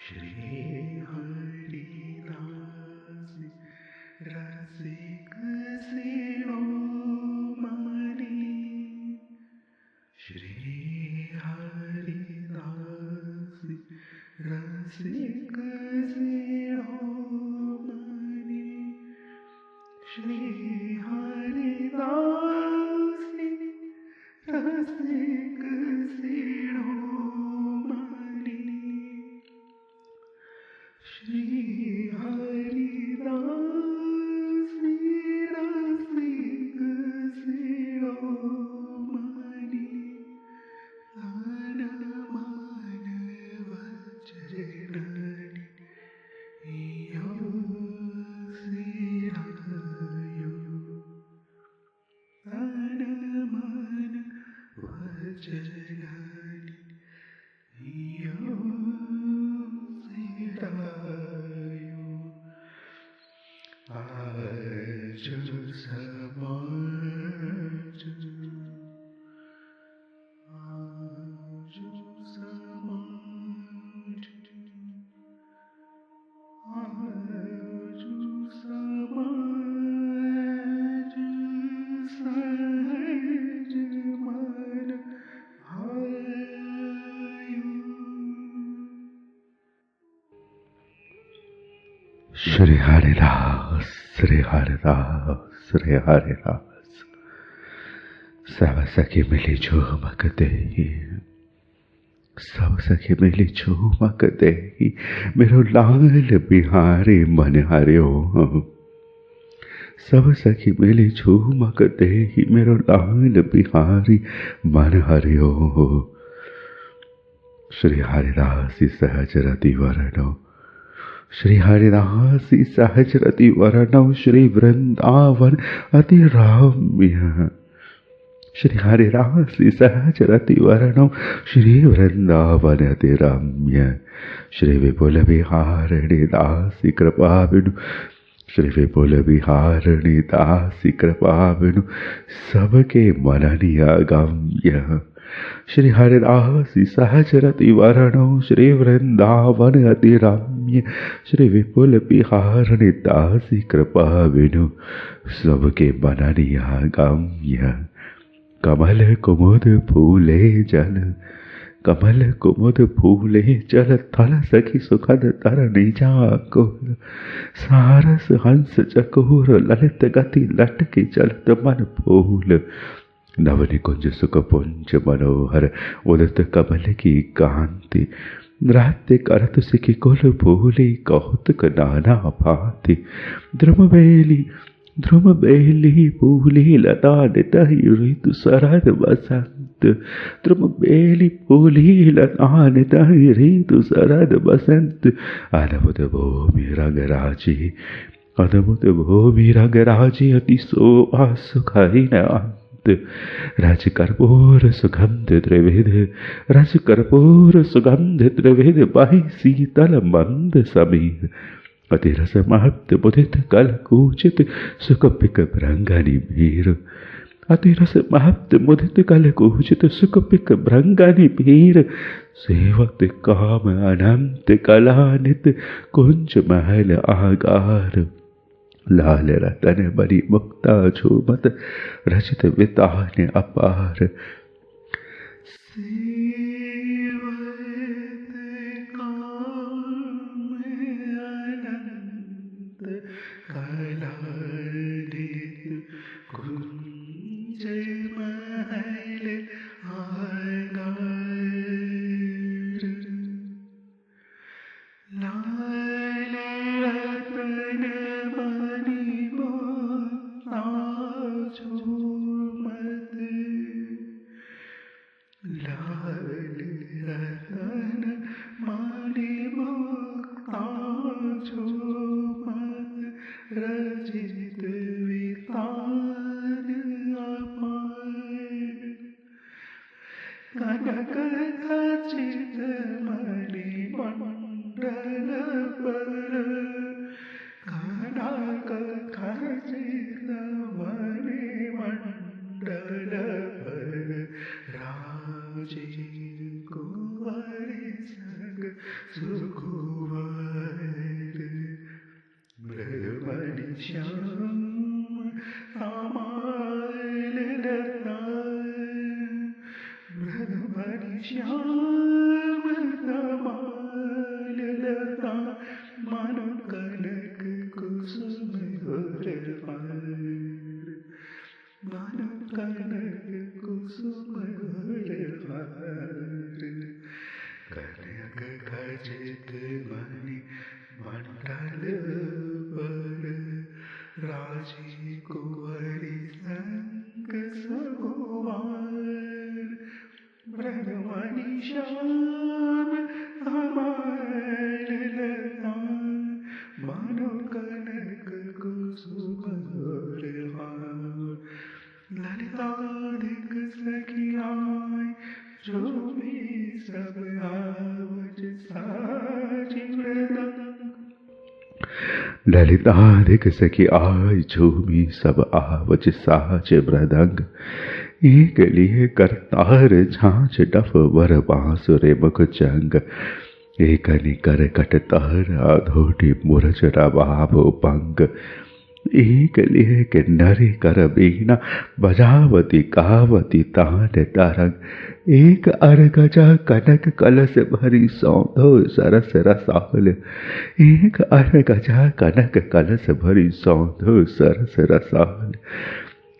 श्री हरिदास रसिक शिरोमणि। श्री हरिदास रसिक शिरोमणि। श्री हरिदास रसिक शिरोमणि। श्री हरिदास रसिक शिरोमणि। तन मन वचन यो सिरायो। तन मन वचन यो सिरायो। आज समाज आज समाज आज समाज सहज मन आयु। श्री हरिदास श्री हरिदास श्री हरिदास। सब सखी मिली झूमक देही, सब सखी मिली झूमक देही। मेरो लाल बिहारी मन हरियो। सब सखी मिली झूमक देही, मेरो लाल बिहारी मन हरियो। श्री हरिदासी सहज रति वरणो, श्री हरिदासी सहज रति वरणो। श्री वृंदावन अति राम्य। श्री हरिदासी सहज रति वरणो। श्री वृंदावन अति रम्य। श्री विपुल विहारिणी दासी कृपा बिनु। श्री विपुल विहारिणी दासी कृपा बिनु, सबके मननिया गम्य। श्री हरिदासी सहज रति वरणो। श्री वृंदावन अति रम्य। श्री विपुल विहारिणी दासी कृपा बिनु, सबके मननिया गम्य। कमल कुमुद फूले जल, कमल कुमुद फूले जल। थल सखी सुखद तरणी जाकुल। सारस हंस चकोर ललित गति लटके चलत मन फूल। नवनिकुंज सुख पुंज मनोहर, उदित कमल की कांति। नृत्य करत सिखी कुल फूली, कौतुक नाना भांति। ध्रुम बेली फूली लता नितहि ऋतु शरद बसंत। ध्रुम बेली फूली लता नितहि ऋतु शरद बसंत। अद्भुत भूमि रंगराजी, अद्भुत भूमि रंगराजी। अति शोभा सुखहि न अंत। रज कर्पूर सुगंध त्रिविध, रज कर्पूर सुगंध त्रिविध। बहि शीतल मंद समीर, अति रस महत्त मुदित कल कूचित। सुख पिक भृंगनि भीर, अति रस महत्त मुदित कल कूचित। सुख पिक भृंगनि भीर। सेवत काम अनंत कलानित, कुंज महल आगार। लाल रतन बड़ी मुक्ता झूमत, रचित वितान अपार। कलानित कुंज महल आगार। लाल रतन मणि मुक्ता झूमत। लाल रतन मणि मुक्ता झूमत। रचित वितान अपार। कनक खचित मणि मंडल सुकुमार मृदुमणि श्याम आमाल लता मृदुमणि श्याम आमाल लता मानो कनक कुसुम गुलहार मानो कनक कुसुम गुलहार कनक खचित मणि मंडल पर राजी कुंवरी संग सुकुमार मृदुमणि श्याम आमाल लता मानो कनक कुसुम गुलहार ललिताधिक सखियाँ जो भी सब आवज साची मृदंग ललिताधिक सखी आय झूमी सब आवज साच मृदंग एक लिए करतार झांझ डफ वर बांसुरे मुख जंग एक कर कटतार आधोटी मुरझ रबाब पंग एक लिए किन्नरी कर बीना बजावती कावती तान तरंग एक अरगजा कनक कलश भरी सौंधो सरस रसाल एक अरगजा कनक कलश भरी सौंधो सरस रसाल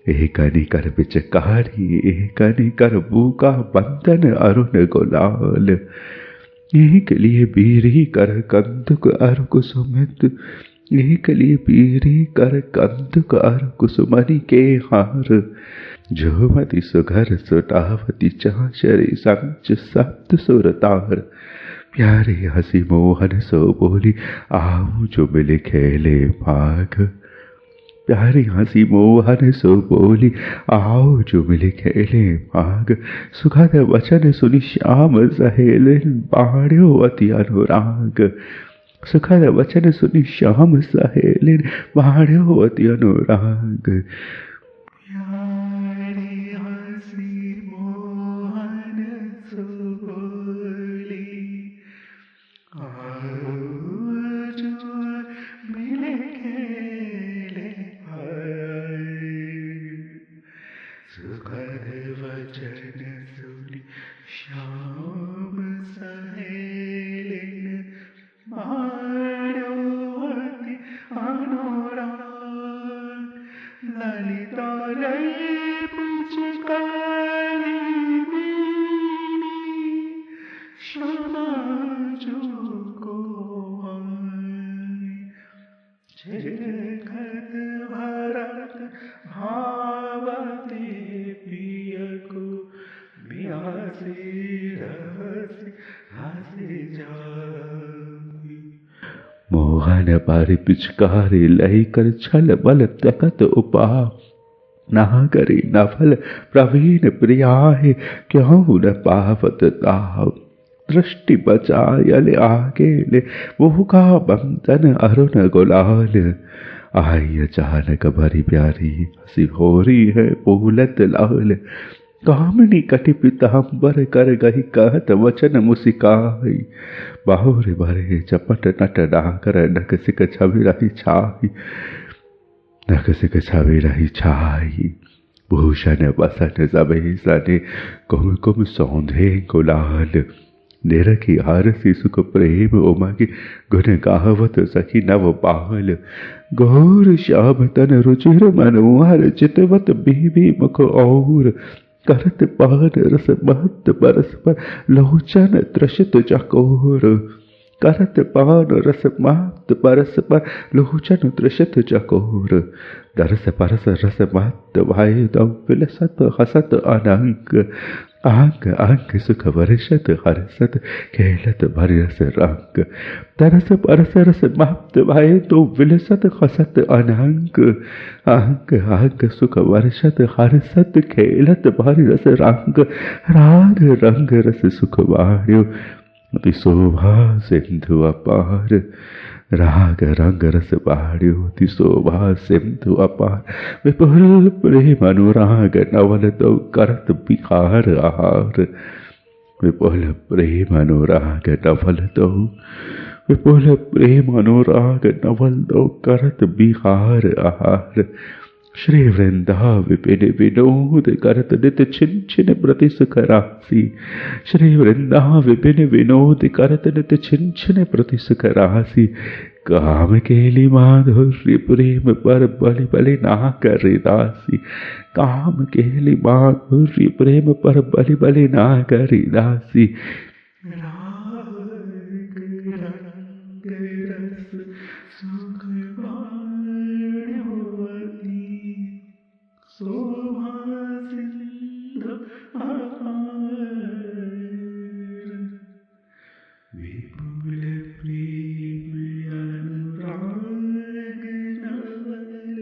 एक कर पिचकारी एक कर बूका बंदन अरुण गुलाल एक लिए बीरी कर कंदुक अर कुसुमित एक लिए पीरी कर कंदुक अर कुसुमणि के हार झुमति सुघर सुटावती चांचरी संच सप्त सुरतार प्यारी हंसी मोहन सो बोली आओ जो मिले खेले भाग प्यारी हंसी मोहन सो बोली आओ जो मिले खेले भाग सुखद वचन सुनि श्याम सहेलिन बाण्यो अति अनुराग सुखद वचन सुनि श्याम सहेलिन बाण्यो अति अनुराग प्यारी हंसी मोहन सो बोली आओ जो मिले खेले सुखद वचन सुनि श्याम सहेलिन बाण्यो अति अनुराग ललिता लई पिचकारी बीनी श्यामा जो को झिलखत भरत भावती पिय को बियासी रहसी हंसी जाई मोहन पारी पिचकारी लई कर छल बल तकत उपा ना करी न फल प्रवीण प्रियाहे क्यों न पावत ताव दृष्टि बचायल आगे वो का बंदन अरुण गुलाल आई अचानक भरी प्यारी हंसी हो रही है बोलत लाल कामिनी कटि पीताम्बर कर गही कहत वचन मुसिकाई बाहुर भरे चपट नट डाकर नक सिक छवि रही छाई नक सिक छवि रही छाई भूषण बसन सबे सने कुम कुम सौंधे गुलाल निरखी हरसी सुख प्रेम उमगी गुण गावत सखी नव पाल गौर श्याम तन रुचिर मनोहर चितवत बीबी मुख और करत पान रस महत बरस पर लोचन त्रषित चकोर करत पान रस महत बरस पर लोचन त्रषित चकोर दरस परस रस महत भाई दौ विलसत हसत अनंग आंग आंग सुख वर्षत हर्षत खेलत भरस रंग तरस परस रस महत भाई तो विलसत हसत अनंग आंग आंग सुख वर्षत हर्षत खेलत भरस रंग राग रंग रस सुख वाण्यो अति शोभा सिंधु अपार राग रंग रस बाण्यो अति शोभा सिंधु अपार विपुल प्रेम अनुराग नवल तो करत बिहार आहार विपुल प्रेम अनुराग नवल दो, विपुल प्रेम अनुराग नवल दो, करत बिहार आहार। श्री वृंदा विपिन विनोद करत नित छिन छिन प्रति सुख राशि। श्री वृंदा विपिन विनोद करत नित छिन छिन प्रति सुख राशि। काम केली माधुर्य प्रेम पर बलि बलि ना कर दासी। काम केली माधुर्य प्रेम पर बलि बलि ना कर दासी। राग रंग रस सुख वाणी शोभा सिंधु आहार। विपुल प्रेम अनुराग नवल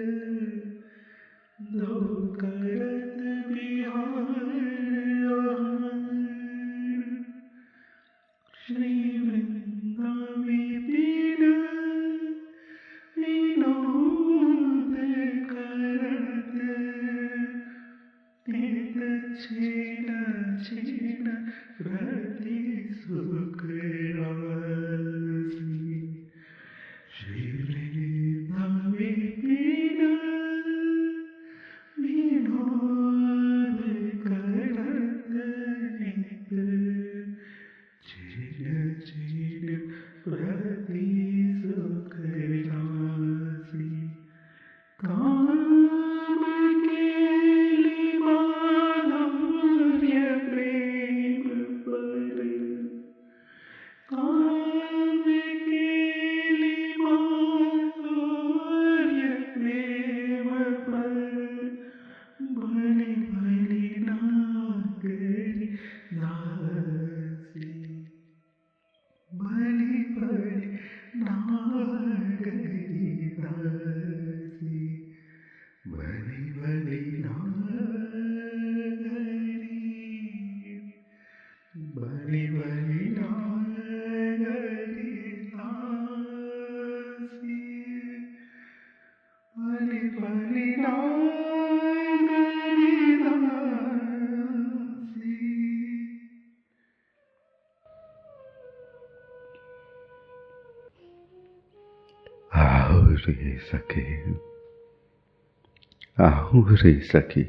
दो, करत बिहार आहार। श्री वृंदा विपिन विनोद करत नित छिन छिन प्रति सुख राशि। श्री वृंदा विपिन विनोद करत नित छिन छिन प्रति सुख राशि। काम केली माधुर्य प्रेम पर, काम केली माधुर्य प्रेम पर, बलि बलि ना करी दासी। बलि बलि ना करी दासी। बलि बलि ना करी, बलि बलि ना करी दासी। बलि बलि ना करी दासी। आओ रे सखे, आओ रे सखी,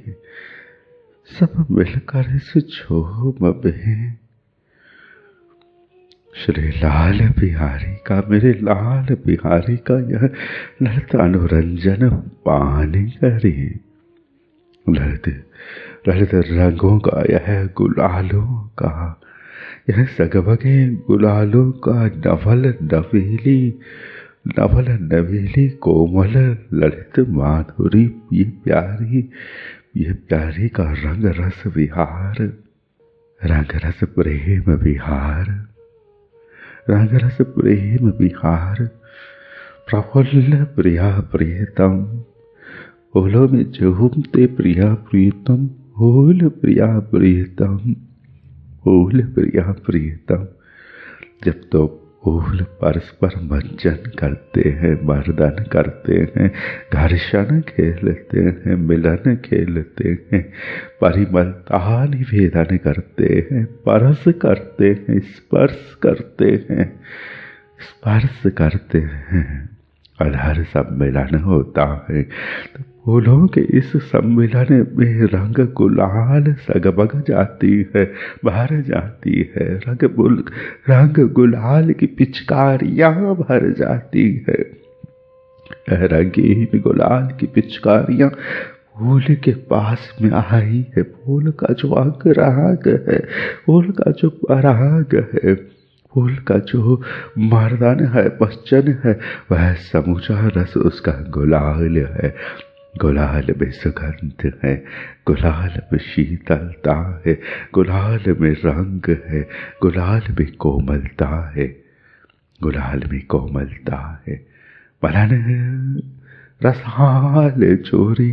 सब मिलकर इस झूम में श्री लाल बिहारी का, मेरे लाल बिहारी का यह ललित अनुरंजन पान करी। ललित ललित रंगों का यह गुलालों का, यह सगमगे गुलालों का नवल नवेली, नवल नवेली कोमल ललित माधुरी, ये प्यारी का रंग रस विहार, रंग रस प्रेम विहार, रंग रस प्रेम विहार। प्रफुल्ल प्रिया प्रियतम, फूलों में झूमते प्रिया प्रियतम, फूल प्रिया प्रियतम, फूल प्रिया प्रियतम। जब तो फूल परस्पर मंजन करते हैं, मर्दन करते हैं, घर्षण खेलते हैं, मिलन खेलते हैं, परिमलता निवेदन करते हैं, परस करते हैं, स्पर्श करते हैं, स्पर्श करते हैं, अधर सम्मिलन होता है। तो फूलों के इस सम्मिलन में रंग गुलाल सगमग जाती है, भर जाती है, रंग गुलाल की पिचकारियां भर जाती है। रंगीन गुलाल की पिचकारियां फूल के पास में आई है। फूल का जो अंग राग है, फूल का जो पराग है, फूल का जो मर्दन है, पश्चन है, वह समूचा रस उसका गुलाल है। गुलाल में सुगंध है, गुलाल में शीतलता है, गुलाल में रंग है, गुलाल में कोमलता है, गुलाल में कोमलता है। मलन रसाल चोरी,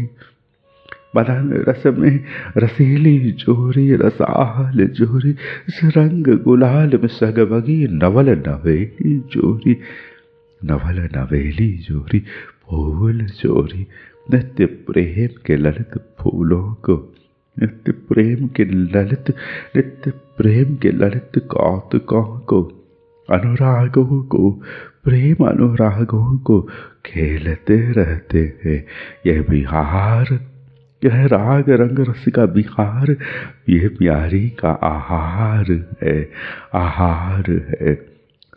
मलन रस में रसीली जोरी, रसाल जोरी, इस रंग गुलाल में सगमगी नवल नवेली जोरी, नवल नवेली जोरी, फूल जोरी। नित्य प्रेम के ललित फूलों को नित्य प्रेम के ललित, नित्य प्रेम के ललित कौतुकों को, अनुरागों को, प्रेम अनुरागों को खेलते रहते हैं। यह बिहार, यह राग रंग रस का बिहार, यह प्यारी का आहार है, आहार है।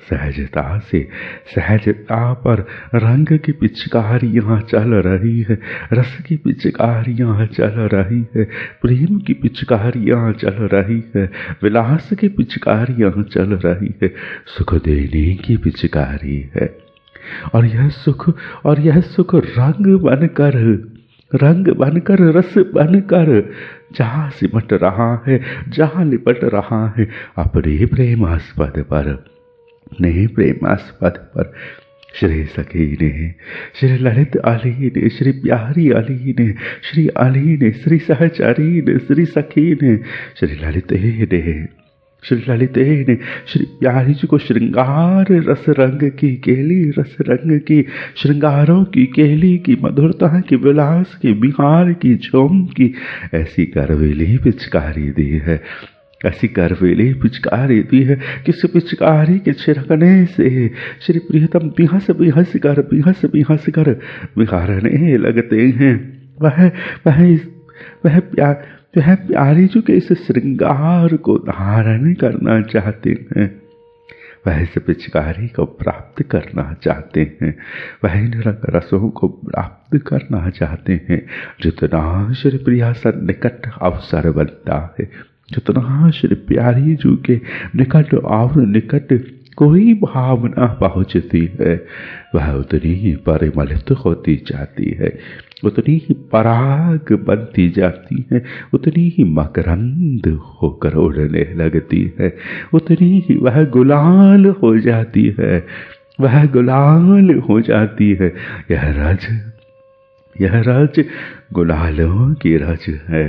सहजता से, सहजता पर रंग की पिचकारियाँ चल रही है, रस की पिचकारियाँ चल रही है, प्रेम की पिचकारियाँ चल रही है, विलास की पिचकारियाँ चल रही है, सुख देने की पिचकारी है। और यह सुख रंग बनकर रस बनकर जहाँ सिमट रहा है, जहाँ लिपट रहा है अपने प्रेमास्पद पर, नहीं प्रेमास्पद पर। श्री सखी ने, श्री ललित अली ने, श्री प्यारी अली ने, श्री अली ने, श्री सहचरी ने, श्री सखी ने, श्री ललित ने, श्री ललित ने श्री प्यारी जी को श्रृंगार रस रंग की केली, रस रंग की श्रृंगारों की केली की, मधुरता की, विलास की, बिहार की, झोम की ऐसी करवेली पिचकारी दी है, ऐसी करवेली पिचकारी दी है। किस पिचकारी के छिड़कने से श्री प्रियतम बिहस बिहस कर, बिहस बिहस कर बिहारने लगते हैं। वह प्यारी जो के इस श्रृंगार को धारण करना चाहते हैं, वह इस पिचकारी को प्राप्त करना चाहते हैं, वह इन रंग रसों को प्राप्त करना चाहते हैं। जितना श्री प्रिया सन्निकट अवसर बनता है, जितना श्री प्यारी जी के निकट और निकट कोई भावना पहुँचती है, वह उतनी ही परिमलित होती जाती है, उतनी ही पराग बनती जाती है, उतनी ही मकरंद होकर उड़ने लगती है, उतनी ही वह गुलाल हो जाती है, वह गुलाल हो जाती है। यह रज गुलालों की रज है,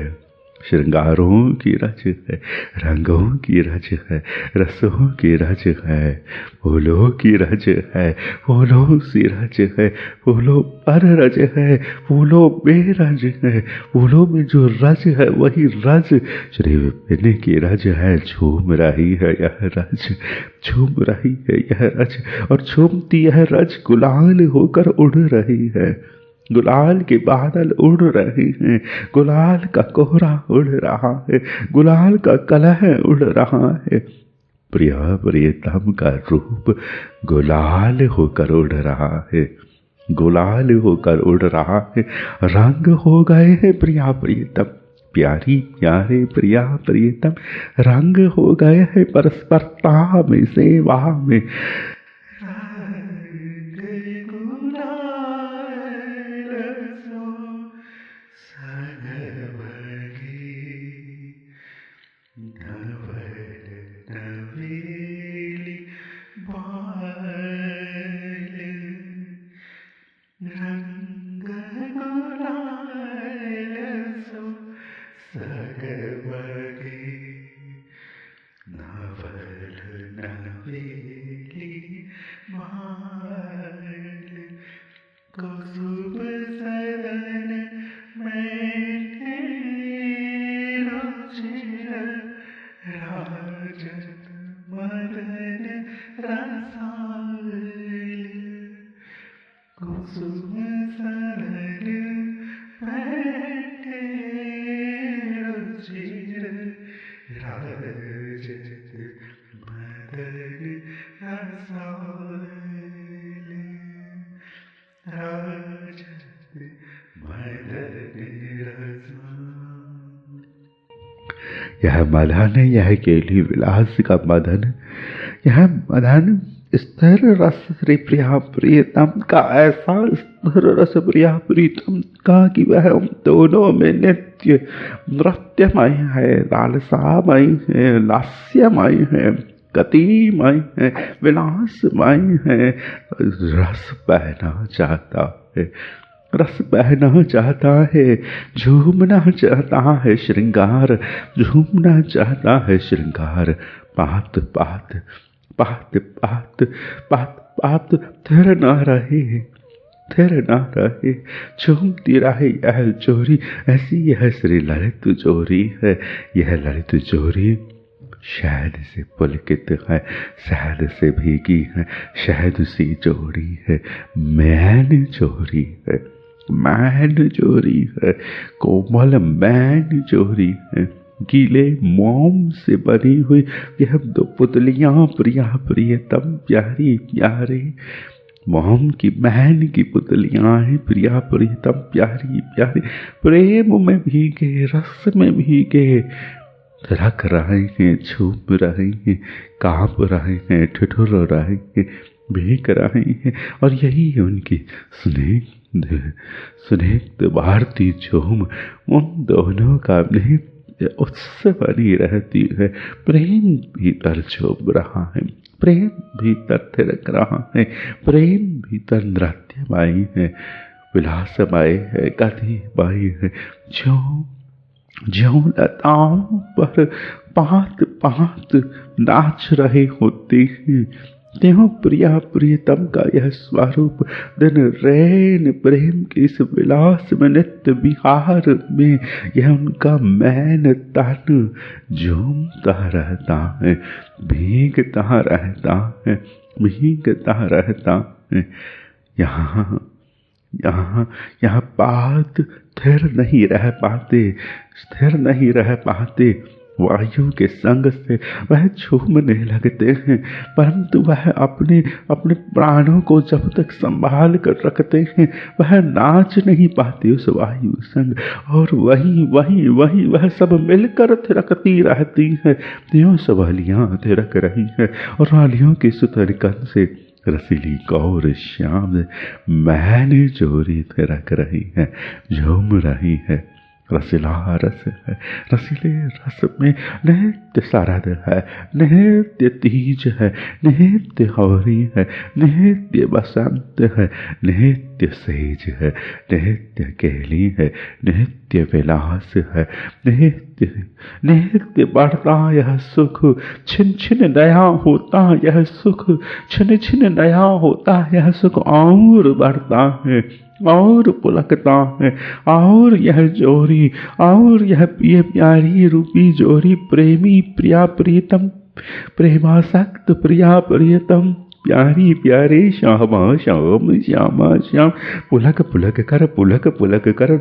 श्रृंगारों की रज है, रंगों की रज है, रसों की रज है, फूलों की रज है, फूलों सी रज है, फूलों पर रज है, फूलों में रज है, फूलों में जो रज है वही रज श्री विपिन की रज है। झूम रही है यह रज, झूम रही है यह रज, और झूमती यह रज गुलाल होकर उड़ रही है, गुलाल के बादल उड़ रहे हैं, गुलाल का कोहरा उड़ रहा है, गुलाल का कलह उड़ रहा है। प्रिया प्रियतम का रूप गुलाल होकर उड़ रहा है, गुलाल होकर उड़ रहा है। रंग हो गए हैं प्रिया प्रियतम, प्यारी प्यारे प्रिया प्रियतम, रंग हो गए हैं परस्परता में, सेवा में। यह मदन, यह केली विलास का मदन, यह मदन स्थिर रस श्री प्रिया प्रियतम का, ऐसा स्थिर रस प्रिया प्रीतम का कि वह उन दोनों में नित्य नृत्यमय है, लालसामय है, लास्यमय है, गतिमय है, विलासमय है। रस बहना चाहता है, रस बहना चाहता है, झूमना चाहता है श्रृंगार, झूमना चाहता है श्रृंगार। पात पात पात पात पात पात थिर न रहे, स्थिर न रहे, झूमती रहे यह जोरी। ऐसी यह श्री ललित जोरी है, यह ललित जोरी शहद से पुलकित है, शहद से भीगी है, शहद सी जोड़ी है, मैन जोड़ी है, मैन जोड़ी है, कोमल मैन जोड़ी है। गीले मोम से बनी हुई यह दो पुतलियां प्रिया प्रियतम प्यारी प्यारे, मोम की मैन की पुतलियां हैं, प्रिया प्रियतम प्यारी प्यारी, प्रेम में भीगे रस में भीगे, रख रहे हैं, झूम रहे हैं, कांप रहे हैं, ठिठुर रहे हैं, भीग रहे हैं। और यही है उनकी स्निग्ध भारतीय झूम, उन दोनों का नृत्य उससे बनी रहती है। प्रेम भीतर झूम रहा है, प्रेम भीतर थिरक रहा है, प्रेम भीतर नृत्यमय है, विलासमय है, गतिमय है। जो लताओं पर पात पात नाच रहे होते हैं, त्यों प्रिया प्रियतम का यह स्वरूप दिन रैन प्रेम के इस विलास में नित्य विहार में यह उनका मैन तन झूमता रहता है, भीगता रहता है, भीगता रहता है। यहाँ बात स्थिर नहीं रह पाते, स्थिर नहीं रह पाते। वायु के संग से वह झूमने लगते हैं, परंतु वह अपने अपने प्राणों को जब तक संभाल कर रखते हैं वह नाच नहीं पाते उस वायु संग। और वही वह सब मिलकर थिरकती रहती है, त्यों सवालियां थिरक रही है। और वालियों के सुतर कन से रसीली गौर श्याम मैंने जोरी थिरक रही है, झूम रही है। रसीला रस है, रसीले रस में नित्य सरद है, नित्य तीज है, नित्य होरी है, नित्य बसंत है, नित्य सेज है, नित्य केली है, नित्य विलास है, नित्य बढ़ता यह सुख, छिन छिन नया होता यह सुख, छिन छिन नया होता यह सुख और बढ़ता है और पुलकता है। और यह जोरी, और यह ये प्यारी रूपी जोरी, प्रेमी प्रिया प्रियतम, प्रेमासक्त प्रिया प्रियतम, प्यारी प्यारे श्यामा श्याम श्यामा श्याम, पुलक पुलक कर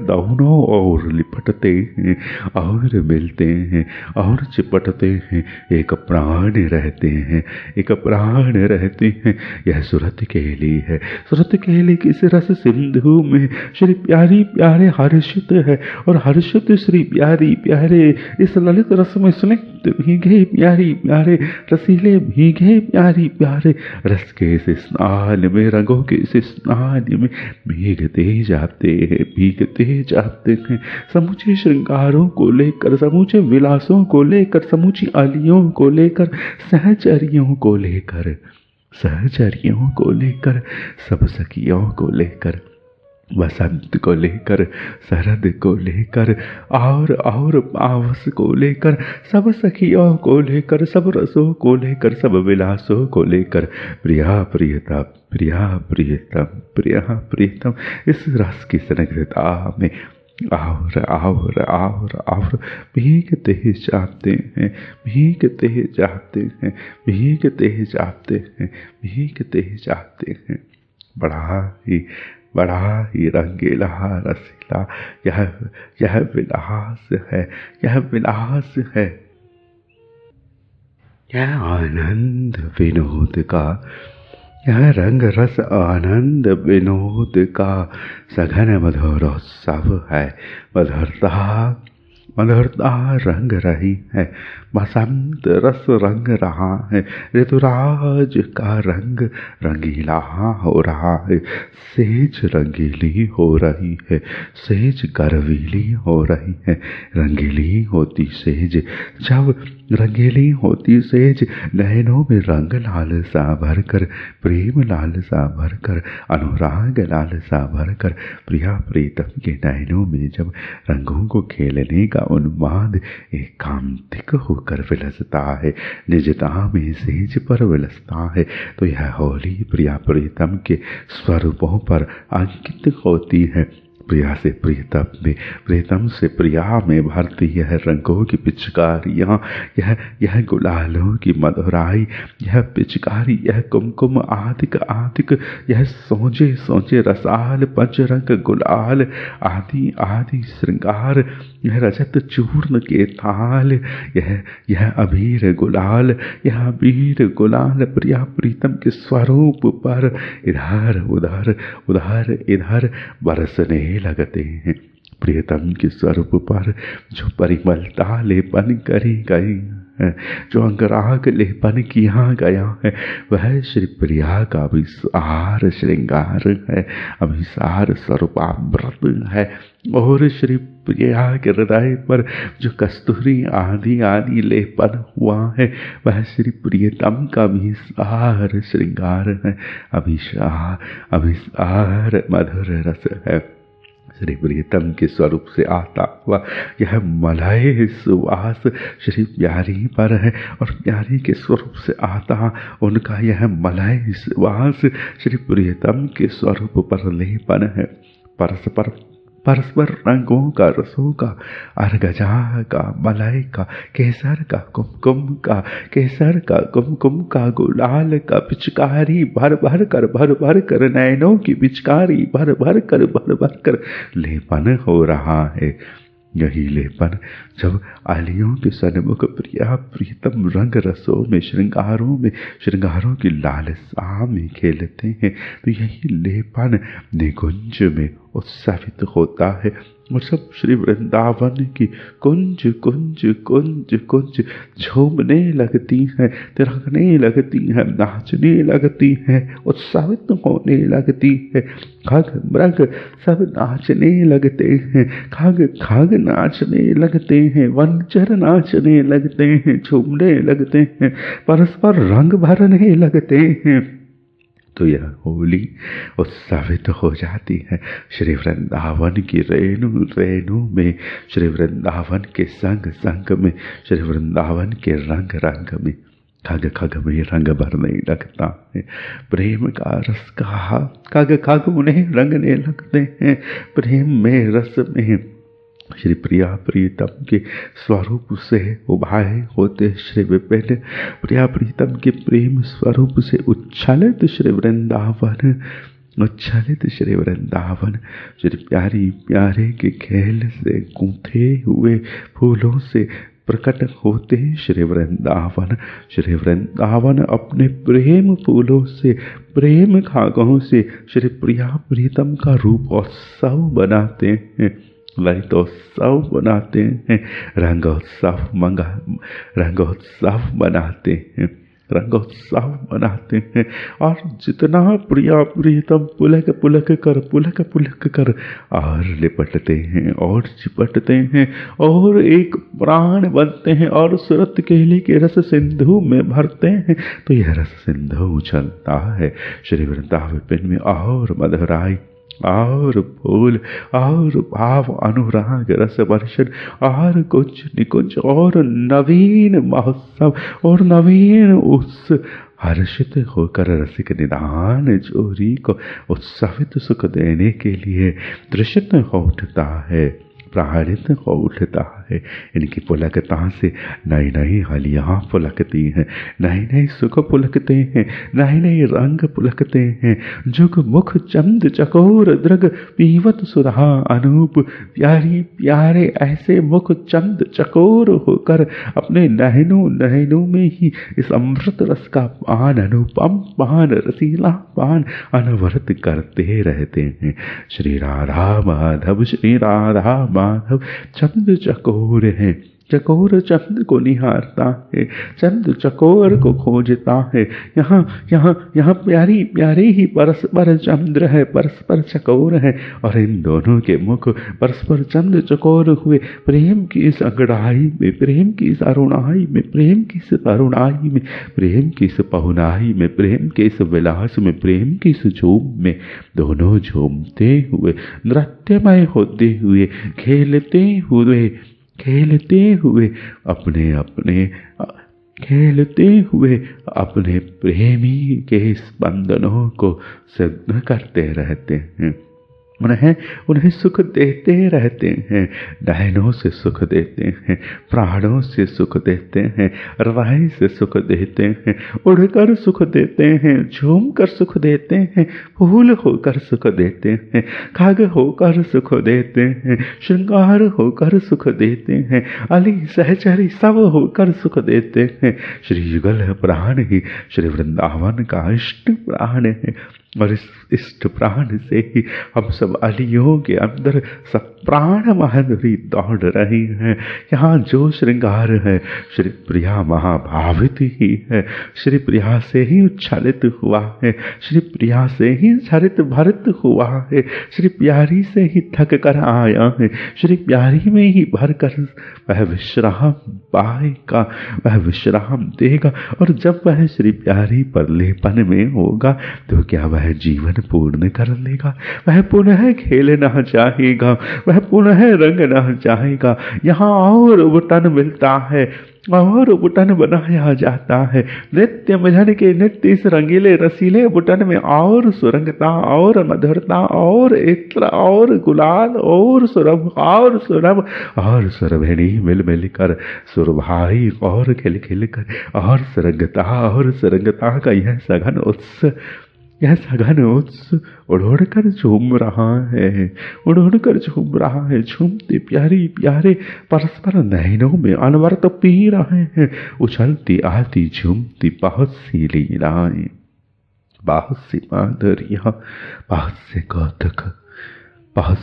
दोनों और लिपटते हैं और मिलते हैं और चिपटते हैं, एक प्राण रहते हैं, एक प्राण रहते हैं। यह सुरत केली है, सुरत केली की इस रस सिंधु में श्री प्यारी प्यारे हर्षित है, और हर्षित श्री प्यारी प्यारे इस ललित रस में स्निग्ध भीगे प्यारी प्यारे, रसीले भीगे प्यारी प्यारे, रस के इस स्नान में, रंगों के इस स्नान में भीगते जाते हैं, भीगते जाते हैं। समूचे श्रृंगारों को लेकर, समूचे विलासों को लेकर, समूची आलियों को लेकर, सहचरियों को लेकर, सहचरियों को लेकर, सब सखियों को लेकर, बसंत को लेकर, शरद को लेकर, और पावस को लेकर, सब सखियों को लेकर, सब रसों को लेकर, सब विलासों को लेकर, प्रिया प्रियतम प्रिया प्रियतम प्रिया प्रियतम, इस रस की स्निग्धता में और भीगते जाते हैं, भीगते जाते हैं, भीगते जाते हैं, भीगते जाते हैं। बड़ा ही रंगीला रसीला यह विलास है, यह विलास है। यह आनंद विनोद का, यह रंग रस आनंद विनोद का सघन मधुरोत्सव है। मधुरता रंग रही है, बसंत रस रंग रहा है, ऋतुराज का रंग रंगीला हो रहा है, सेज रंगीली हो रही है, सेज गर्वीली हो रही है। रंगीली होती सेज, जब रंगीली होती सेज, नैनों में रंग लाल सा भरकर, प्रेम लाल सा भरकर, अनुराग लाल सा भरकर, प्रिया प्रीतम के नैनों में जब रंगों को खेलने का उन्माद एकांतिक होकर विलसता है, निजता में सेज पर विलसता है। तो यह होली प्रिया प्रीतम के स्वरूपों पर अंकित होती है। प्रिया से प्रीतम में, प्रीतम से प्रिया में भरती यह रंगों की पिचकारियाँ, यह गुलालों की मधुराई, यह पिचकारी, यह कुमकुम आदिक आदिक, यह सोचे सोचे रसाल पंचरंग गुलाल आदि आदि श्रृंगार, यह रजत चूर्ण के थाल, यह अबीर गुलाल, यह अबीर गुलाल प्रिया प्रीतम के स्वरूप पर इधर उधर उधर इधर बरसने लगते हैं। प्रियतम के स्वरूप पर जो परिमलता लेपन करी गई है, जो अंगराग लेपन किया गया है, वह श्री प्रिया का अभिसार श्रृंगार है, अभिसार स्वरूपाव्रत है। और श्री प्रिया के हृदय पर जो कस्तूरी आदि आदि लेपन हुआ है, वह श्री प्रियतम का अभिसार श्रृंगार है, अभिसार मधुर रस है। श्री प्रियतम के स्वरूप से आता हुआ यह मलय सुवास श्री प्यारी पर है, और प्यारी के स्वरूप से आता उनका यह मलय सुवास श्री प्रियतम के स्वरूप पर लेपन है। परस्पर रंगों का, रसों का, अर्गजा का, मलय का, केसर का, कुमकुम का, केसर का, कुमकुम का, गुलाल का, पिचकारी भर भर कर नैनों की पिचकारी भर भर कर लेपन हो रहा है। यही लेपन जब आलियों के सन्मुख प्रिया प्रीतम रंग रसों में, श्रृंगारों की लालसा में खेलते हैं, तो यही लेपन निकुंज में उत्सवित होता है। और सब श्री वृंदावन की कुंज कुंज कुंज कुंज झूमने लगती हैं, तिरकने लगती हैं, नाचने लगती हैं, उत्साहित होने लगती है। खग मृग सब नाचने लगते हैं, खग खग नाचने लगते हैं, वनचर नाचने लगते हैं, झूमने लगते हैं, परस्पर रंग भरने लगते हैं। तो यह होली उत्सवित हो जाती है श्री वृंदावन की रेणु रेणु में, श्री वृंदावन के संग संग में, श्री वृंदावन के रंग रंग में। खग खग में रंग भरने लगता है, प्रेम का रस कहा खग खग उन्हें रंगने लगते हैं, प्रेम में रस में। श्री प्रिया प्रीतम के स्वरूप से उभाए होते श्री विपिन, प्रिया प्रीतम के प्रेम स्वरूप से उच्छलित श्री वृंदावन, उच्छलित श्री वृंदावन, श्री प्यारी प्यारे के खेल से गूंथे हुए फूलों से प्रकट होते श्री वृंदावन। श्री वृंदावन अपने प्रेम फूलों से, प्रेम खागों से श्री प्रिया प्रीतम का रूपोत्सव बनाते हैं, ललितोत्सव बनाते हैं, रंगोत्सव बनाते हैं, रंगोत्सव बनाते हैं। और जितना प्रिया प्रीतम पुलक पुलक कर और लिपटते हैं और चिपटते हैं और एक प्राण बनते हैं और सुरत केले के रस सिंधु में भरते हैं, तो यह रस सिंधु उछलता है श्री वृंदावन में। और मधुराई और फूल और भाव अनुराग रस वर्षण और कुछ निकुंज और नवीन महोत्सव और नवीन उस हर्षित होकर रसिक निदान जोरी को उत्सवित सुख देने के लिए दृश्यत हो उठता है, प्रहरित हो उठता है। इनकी पुलकता से नई नई हलियाँ पुलकती हैं, नई नई सुख पुलकते हैं, नई नई रंग पुलकते हैं। जुग मुख चंद चकोर दृग पीवत सुधा अनूप, प्यारी प्यारे ऐसे मुख चंद चकोर होकर अपने नहनों में ही इस अमृत रस का पान, अनुपम पान, रसीला पान अनवरत करते रहते हैं। श्री राधा माधव, श्री राधा माधव चंद चकोर है, चकोर चंद को निहारता है, चंद चकोर को खोजता है। यहाँ प्यारी प्यारी ही परस्पर चंद्र है, परस्पर चकोर है, और इन दोनों के मुख परस्पर चंद चकोर हुए प्रेम की इस अंगड़ाई में, प्रेम की इस अरुणाई में, प्रेम की इस तरुणाई में, प्रेम की इस पहुनाई में, प्रेम के इस विलास में, प्रेम की इस झूम में, दोनों झूमते हुए, नृत्यमय होते हुए, खेलते हुए खेलते हुए अपने अपने खेलते हुए अपने प्रेमी के स्पंदनों को सिद्ध करते रहते हैं। उन्हें सुख देते रहते हैं, नयनों से सुख देते हैं, प्राणों से सुख देते हैं, राय से सुख देते हैं, उड़कर सुख देते हैं, झूमकर सुख देते हैं, फूल होकर सुख देते हैं, खाग होकर सुख देते हैं, श्रृंगार होकर सुख देते हैं, अली सहचरी सब होकर सुख देते हैं। श्री युगल प्राण ही श्री वृंदावन का इष्ट प्राण है, और इस इष्ट प्राण से ही हम सब अलियों के अंदर सब प्राण माधुरी दौड़ रही है। यहाँ जो श्रृंगार है श्री प्रिया महाभावित ही है, श्री प्रिया से ही उच्छलित हुआ है, श्री प्रिया से ही झरित भरित हुआ है, श्री प्यारी से ही थक कर आया है, श्री प्यारी में ही भर कर वह विश्राम पाएगा, वह विश्राम देगा। और जब वह श्री प्यारी पर लेपन में होगा तो क्या वह जीवन पूर्ण कर लेगा, वह पुनः खेलना चाहेगा, वह पुनः रंगना चाहेगा। यहाँ और उबटन मिलता है और उबटन बनाया जाता है, नित्य मिलन के नित्य इस रंगीले रसीले बुटन में और सुरंगता और मधुरता और इत्र और गुलाल और सुरभ और सुरभिणी मिल मिल कर सुरभाई और खिल खिल कर और सुरंगता का यह सघन उत्स उड़ कर झूम रहा है, उड़ झूम रहा है। झूमते प्यारी प्यारे परस्पर नैनों में अनवरत पी रहे हैं, उछलती आती झूमती बहुत सी लीलाएं, बहुत सी माधुरियाँ, बहुत से कौतुक, बहुत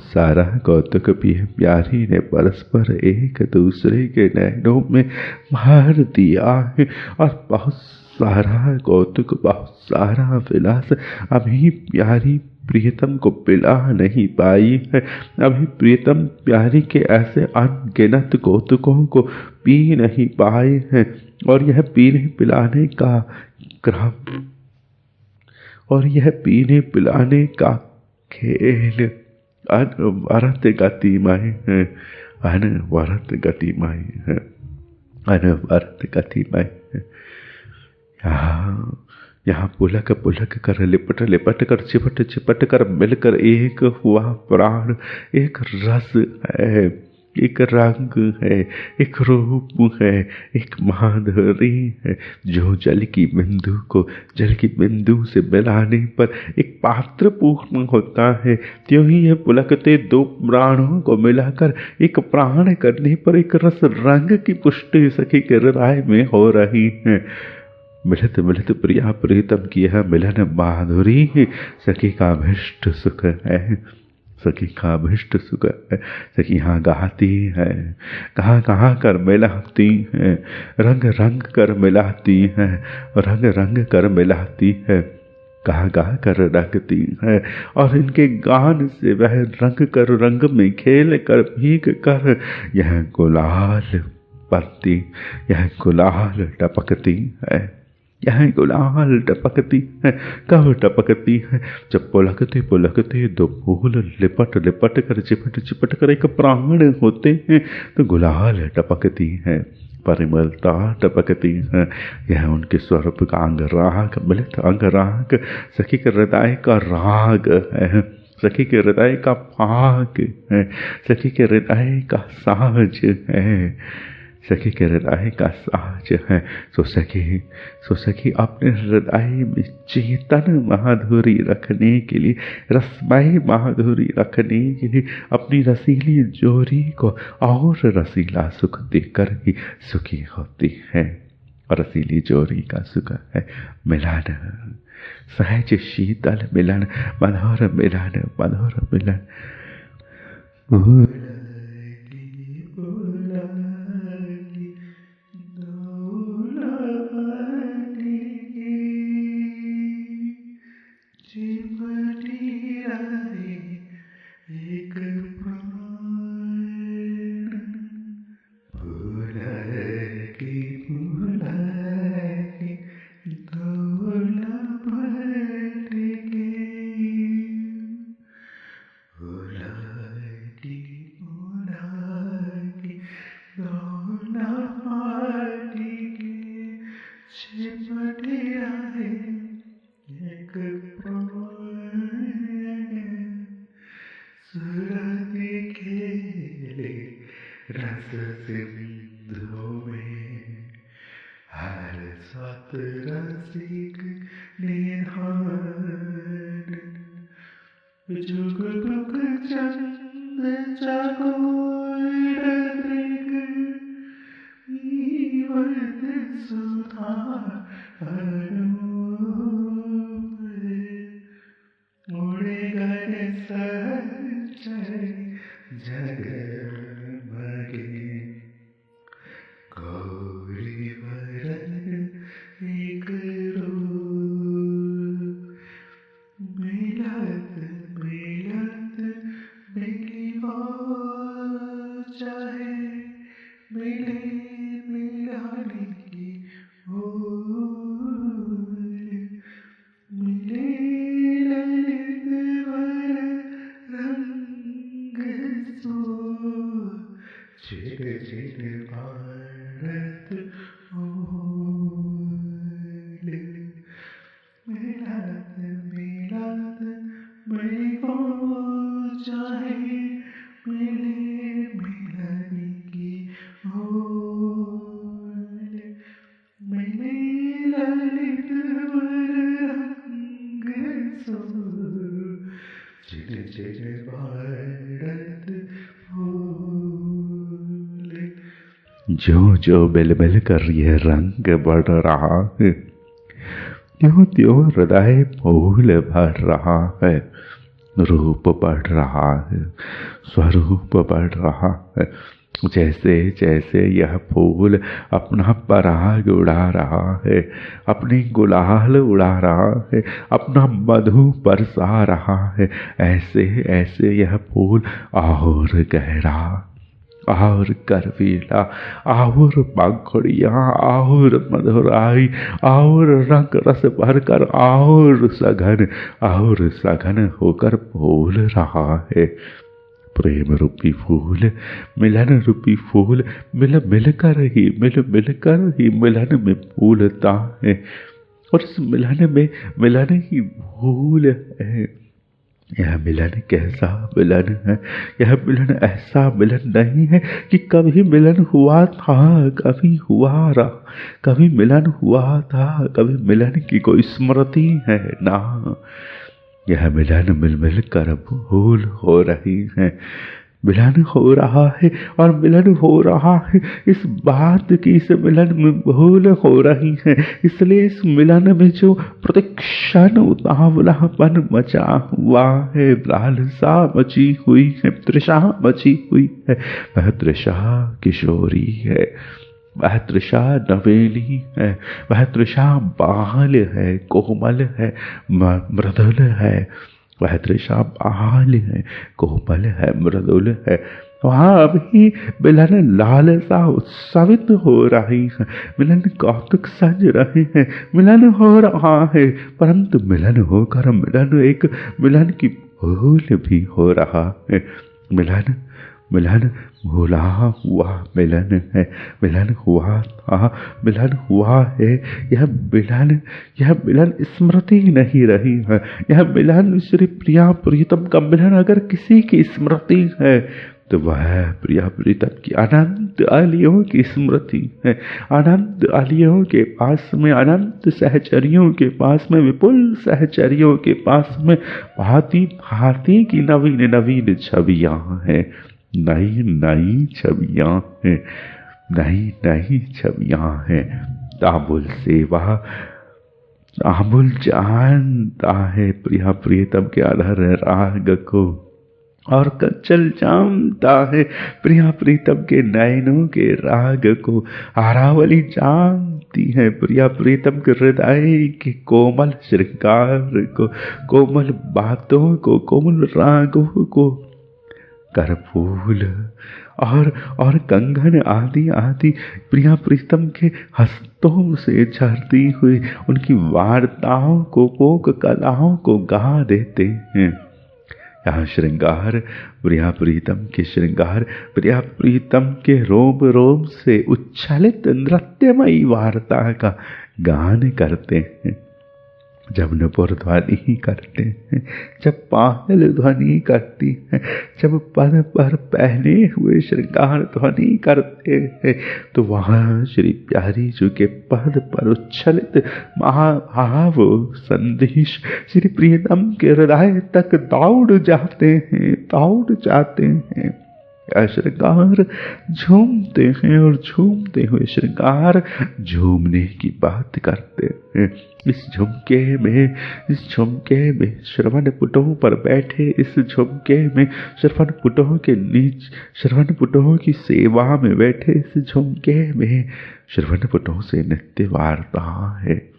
सारा कौतुक भी प्यारी ने परस्पर एक दूसरे के नैनों में भर दिया है। और बहुत सारा कौतुक, बहुत सारा विलास अभी प्यारी प्रियतम को पिला नहीं पाई है, अभी प्रियतम प्यारी के ऐसे अनगिनत कौतुकों को पी नहीं पाए हैं। और यह पीने पिलाने का क्रम और यह पीने पिलाने का खेल अनवरत गतिमय है, अनवरत गतिमय है, अनवरत गतिमय है। यहाँ पुलक पुलक कर लिपट लिपट कर चिपट चिपट कर मिलकर एक हुआ प्राण, एक रस है, एक रंग है, एक रूप है, एक माधुरी है, जो जल की बिंदु को जल की बिंदु से मिलाने पर एक पात्र पूर्ण होता है, त्यों ही यह पुलकते दो प्राणों को मिलाकर एक प्राण करने पर एक रस रंग की पुष्टि सखी के हृदय में हो रही है। मिलत मिलत प्रिया प्रीतम की यह मिलन माधुरी ही सखी का अभिष्ट सुख है, सखी का अभिष्ट सुख है। सखी यहाँ गाती है, कहाँ कहाँ कर मिलाती है, रंग रंग कर मिलाती है, रंग रंग कर मिलाती है, कहाँ कहाँ कर रंगती है। और इनके गान से वह रंग कर रंग में खेल कर भीग कर यह गुलाल बनती, यह गुलाल टपकती है, यह गुलाल टपकती है। कब टपकती है? जब पुलकते पुलकते दो फूल लिपट लिपट कर चिपट चिपट कर एक प्राण होते हैं तो गुलाल टपकती है, परिमलता टपकती है। यह उनके स्वरूप का अंग राग, मिलित अंग राग, सखी के हृदय का राग है, सखी के हृदय का पाग है, सखी के हृदय का साज है, सखी के हृदय का साज है। सो सखी अपने हृदय में चेतन माधुरी रखने के लिए, रसमय माधुरी रखने के लिए अपनी रसीली जोरी को और रसीला सुख देकर ही सुखी होती है। और रसीली जोरी का सुख है मिलन, सहज शीतल मिलन, मधुर मिलन, मधुर मिलन। सुरति खेले रस सिंधु में, हर स्वत रसिक निधान। जुग जुग चंद चकोर दृग, ईवत सुधा अनूप। उड़े गए सहचर जगमगे, गौरी वरन एक रूप। मिलत मिलत मिली वो चाहे, मिले मिलाने की भूल। मिले ललित वर रंग सो, चिर चिर भारत फूल। मिलत मिलत मिली वो चाहे, मिले मिलने की भूल। मिले ललित वर रंग सो, चिर चिर भारत फूल। जो जो मिल मिल कर यह रंग बढ़ रहा है, त्यों त्यों हृदय फूल भर रहा है। रूप बढ़ रहा है, स्वरूप बढ़ रहा है। जैसे जैसे यह फूल अपना पराग उड़ा रहा है, अपनी गुलाल उड़ा रहा है, अपना मधु बरसा रहा है, ऐसे ऐसे यह फूल और गहरा और करवीला और पंखुड़ियाँ और मधुराई और रंग रस भरकर और सघन होकर फूल रहा है। प्रेम रूपी फूल, मिलन रूपी फूल, मिल मिल कर ही मिलन में फूलता है। और इस मिलन ही फूल है। यह मिलन कैसा मिलन है? यह मिलन ऐसा मिलन नहीं है कि कभी मिलन हुआ था, कभी हुआ रहा, कभी मिलन हुआ था, कभी मिलन की कोई स्मृति है ना। यह मिलन मिल मिल कर भूल हो रही है। मिलन हो रहा है और मिलन हो रहा है, इस बात की इस मिलन में भूल हो रही है। इसलिए इस मिलन में जो प्रतिक्षण उतावलापन मचा हुआ है, लालसा मची हुई है, तृषा मची हुई है, वह तृषा किशोरी है, वह तृषा नवेली है, वह तृषा बाल है, कोमल है, मृदुल है। वह तृषा बाल है, कोमल है, मृदुल है। वहाँ अभी मिलन लालसा उत्सवित हो रही है, मिलन कौतुक सज रहे हैं, मिलन हो रहा है। परंतु मिलन होकर मिलन की भूल भी हो रहा है। मिलन भूला हुआ मिलन है, मिलन हुआ था, मिलन हुआ है। यह मिलन स्मृति नहीं रही है। यह मिलन श्री प्रिया प्रीतम का मिलन अगर किसी की स्मृति है तो वह प्रिया प्रीतम की अनंत अलियों की स्मृति है। अनंत अलियों के पास में, अनंत सहचरियों के पास में, विपुल सहचरियों के पास में भांति भांति की नवीन नवीन छवियां हैं, नई नई छवियां हैं, नई नई छवियां हैं। तामुल सेवा, तामुल जानता है प्रिया प्रीतम के अधर राग को, और कंचल जानता है प्रिया प्रीतम के नयनों के राग को। आरावली जानती है प्रिया प्रीतम के हृदय के कोमल श्रृंगार को, कोमल बातों को, कोमल रागों को। करफूल और कंगन आदि आदि प्रिया प्रीतम के हस्तों से झरती हुई उनकी वार्ताओं को, पोक कलाओं को गा देते हैं। यहाँ श्रृंगार, प्रिया प्रीतम के श्रृंगार, प्रिया प्रीतम के रोम रोम से उच्छलित नृत्यमयी वार्ता का गान करते हैं। जब नुपुर ध्वनि करते हैं, जब पायल ध्वनि करती है, जब पद पर पहने हुए श्रृंगार ध्वनि करते हैं, तो वहाँ श्री प्यारी जी के पद पर उच्छलित महाभाव संदेश श्री प्रियतम के हृदय तक दौड़ जाते हैं। श्रृंगार झूमते हैं और झूमते हुए श्रृंगार झूमने की बात करते हैं। इस झुमके में श्रवण पुटों पर बैठे, इस झुमके में श्रवण पुटों के नीच श्रवण पुटों की सेवा में बैठे, इस झुमके में श्रवण पुटों से नित्य वार्ता है।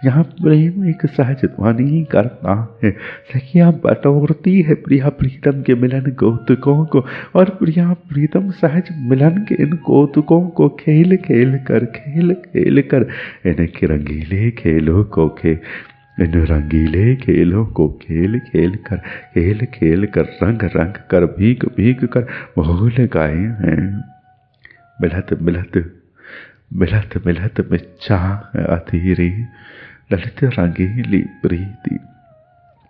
यहाँ प्रेम एक सहज ध्वनि करता है। सखियाँ बटोरती है प्रिया प्रीतम के मिलन कौतुकों को, और प्रिया प्रीतम सहज मिलन के इन कौतुकों को खेल खेल कर इनके रंगीले खेलों को इन रंगीले खेलों को खेल खेल कर रंग कर भीग कर भूल गए हैं। मिलत में चाह अधीरी ललित रंगीली प्रीति,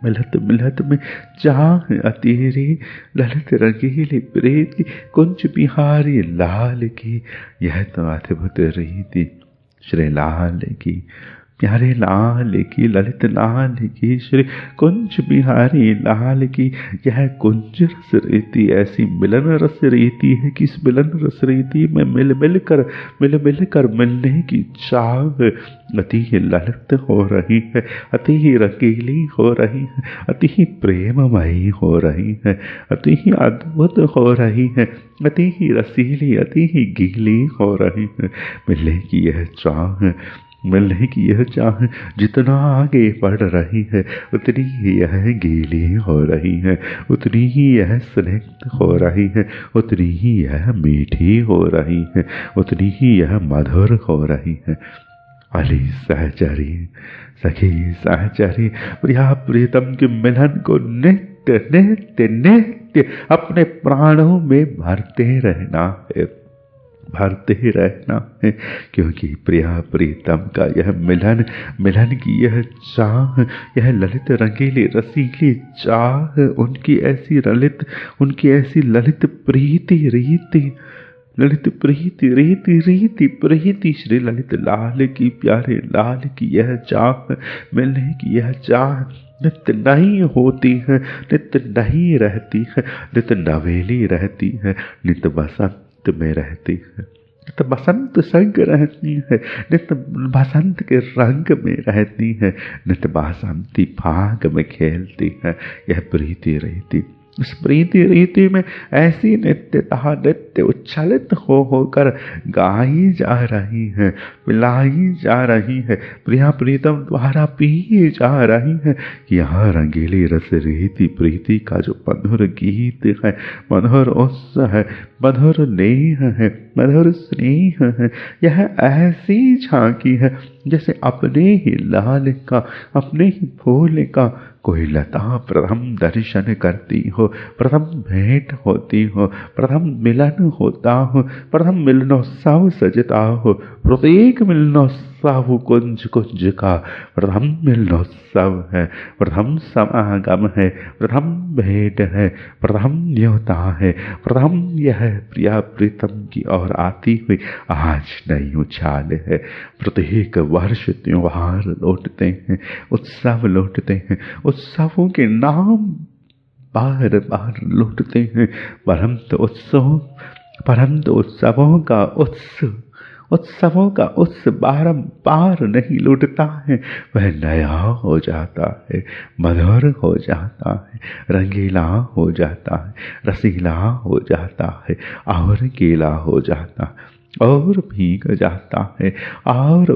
मिलत में चाह अधीरी ललित रंगीली प्रीति, कुंज बिहारी लाल की यह तो अद्भुत रीति। श्री लाल की प्यारे लाल की, ललित लाल की, श्री कुंज बिहारी लाल की यह कुंज रस रीति, ऐसी मिलन रस रीति है कि इस मिलन रस रीति में मिल कर मिलने की चाह अति ही ललित हो रही है, अति ही रंगीली हो रही है, अति ही प्रेममयी हो रही है, अति ही अद्भुत हो रही है, अति ही रसीली, अति ही गीली हो रही है। मिलने की यह चाह जितना आगे बढ़ रही है, उतनी ही यह गीली हो रही है, उतनी ही यह स्निग्ध हो रही है, उतनी ही यह मीठी हो रही है, उतनी ही यह मधुर हो रही है। अली सहचरी, सखी सहचरी, प्रिया प्रीतम के मिलन को नित्य अपने प्राणों में भरते रहना है, क्योंकि प्रिया प्रीतम का यह मिलन की यह चाह, यह ललित रंगीली रसीली चाह, उनकी ऐसी ललित प्रीति श्री ललित लाल की, प्यारे लाल की यह चाह, मिलने की यह चाह नित्य नहीं होती है, नित्य नहीं रहती है, नित्य नवेली रहती है, नित्य बसंत में रहती है, नित्य बसंत संग रहती है, नित्य बसंत के रंग में रहती है, नित्य बसंती फाग में खेलती है। यह प्रीति रीति, इस प्रीति रीति में ऐसी नित्य उच्छलित होकर गाई जा रही है, पिलाई जा रही है, प्रिया प्रीतम द्वारा पी जा रही है। यह रंगीली रस रीति प्रीति का जो मधुर गीत है, मधुर उत्सव है, मधुर नेह है, मधुर स्नेह है, यह ऐसी झांकी है जैसे अपने ही लाल का, अपने ही फूल का कोई लता प्रथम दर्शन करती हो, प्रथम भेंट होती हो, प्रथम मिलन होता हो, प्रथम मिलनोत्सव सजता हो, प्रत्येक मिलनोत्सव कुंज का प्रथम मिलनोत्सव है, प्रथम समागम है, प्रथम भेंट है, प्रथम न्योता है, प्रथम यह प्रिया प्रीतम की ओर आती हुई आज नई उछाल है। प्रत्येक वर्ष त्योहार लौटते हैं, उत्सव लौटते हैं, उत्सवों के नाम बार बार लौटते हैं, परंतु उत्सवों का उत्सव बारंबार नहीं लौटता है, वह नया हो जाता है, मधुर हो जाता है, रंगीला हो जाता है, रसीला हो जाता है, और गीला हो जाता है, और भीग जाता है, और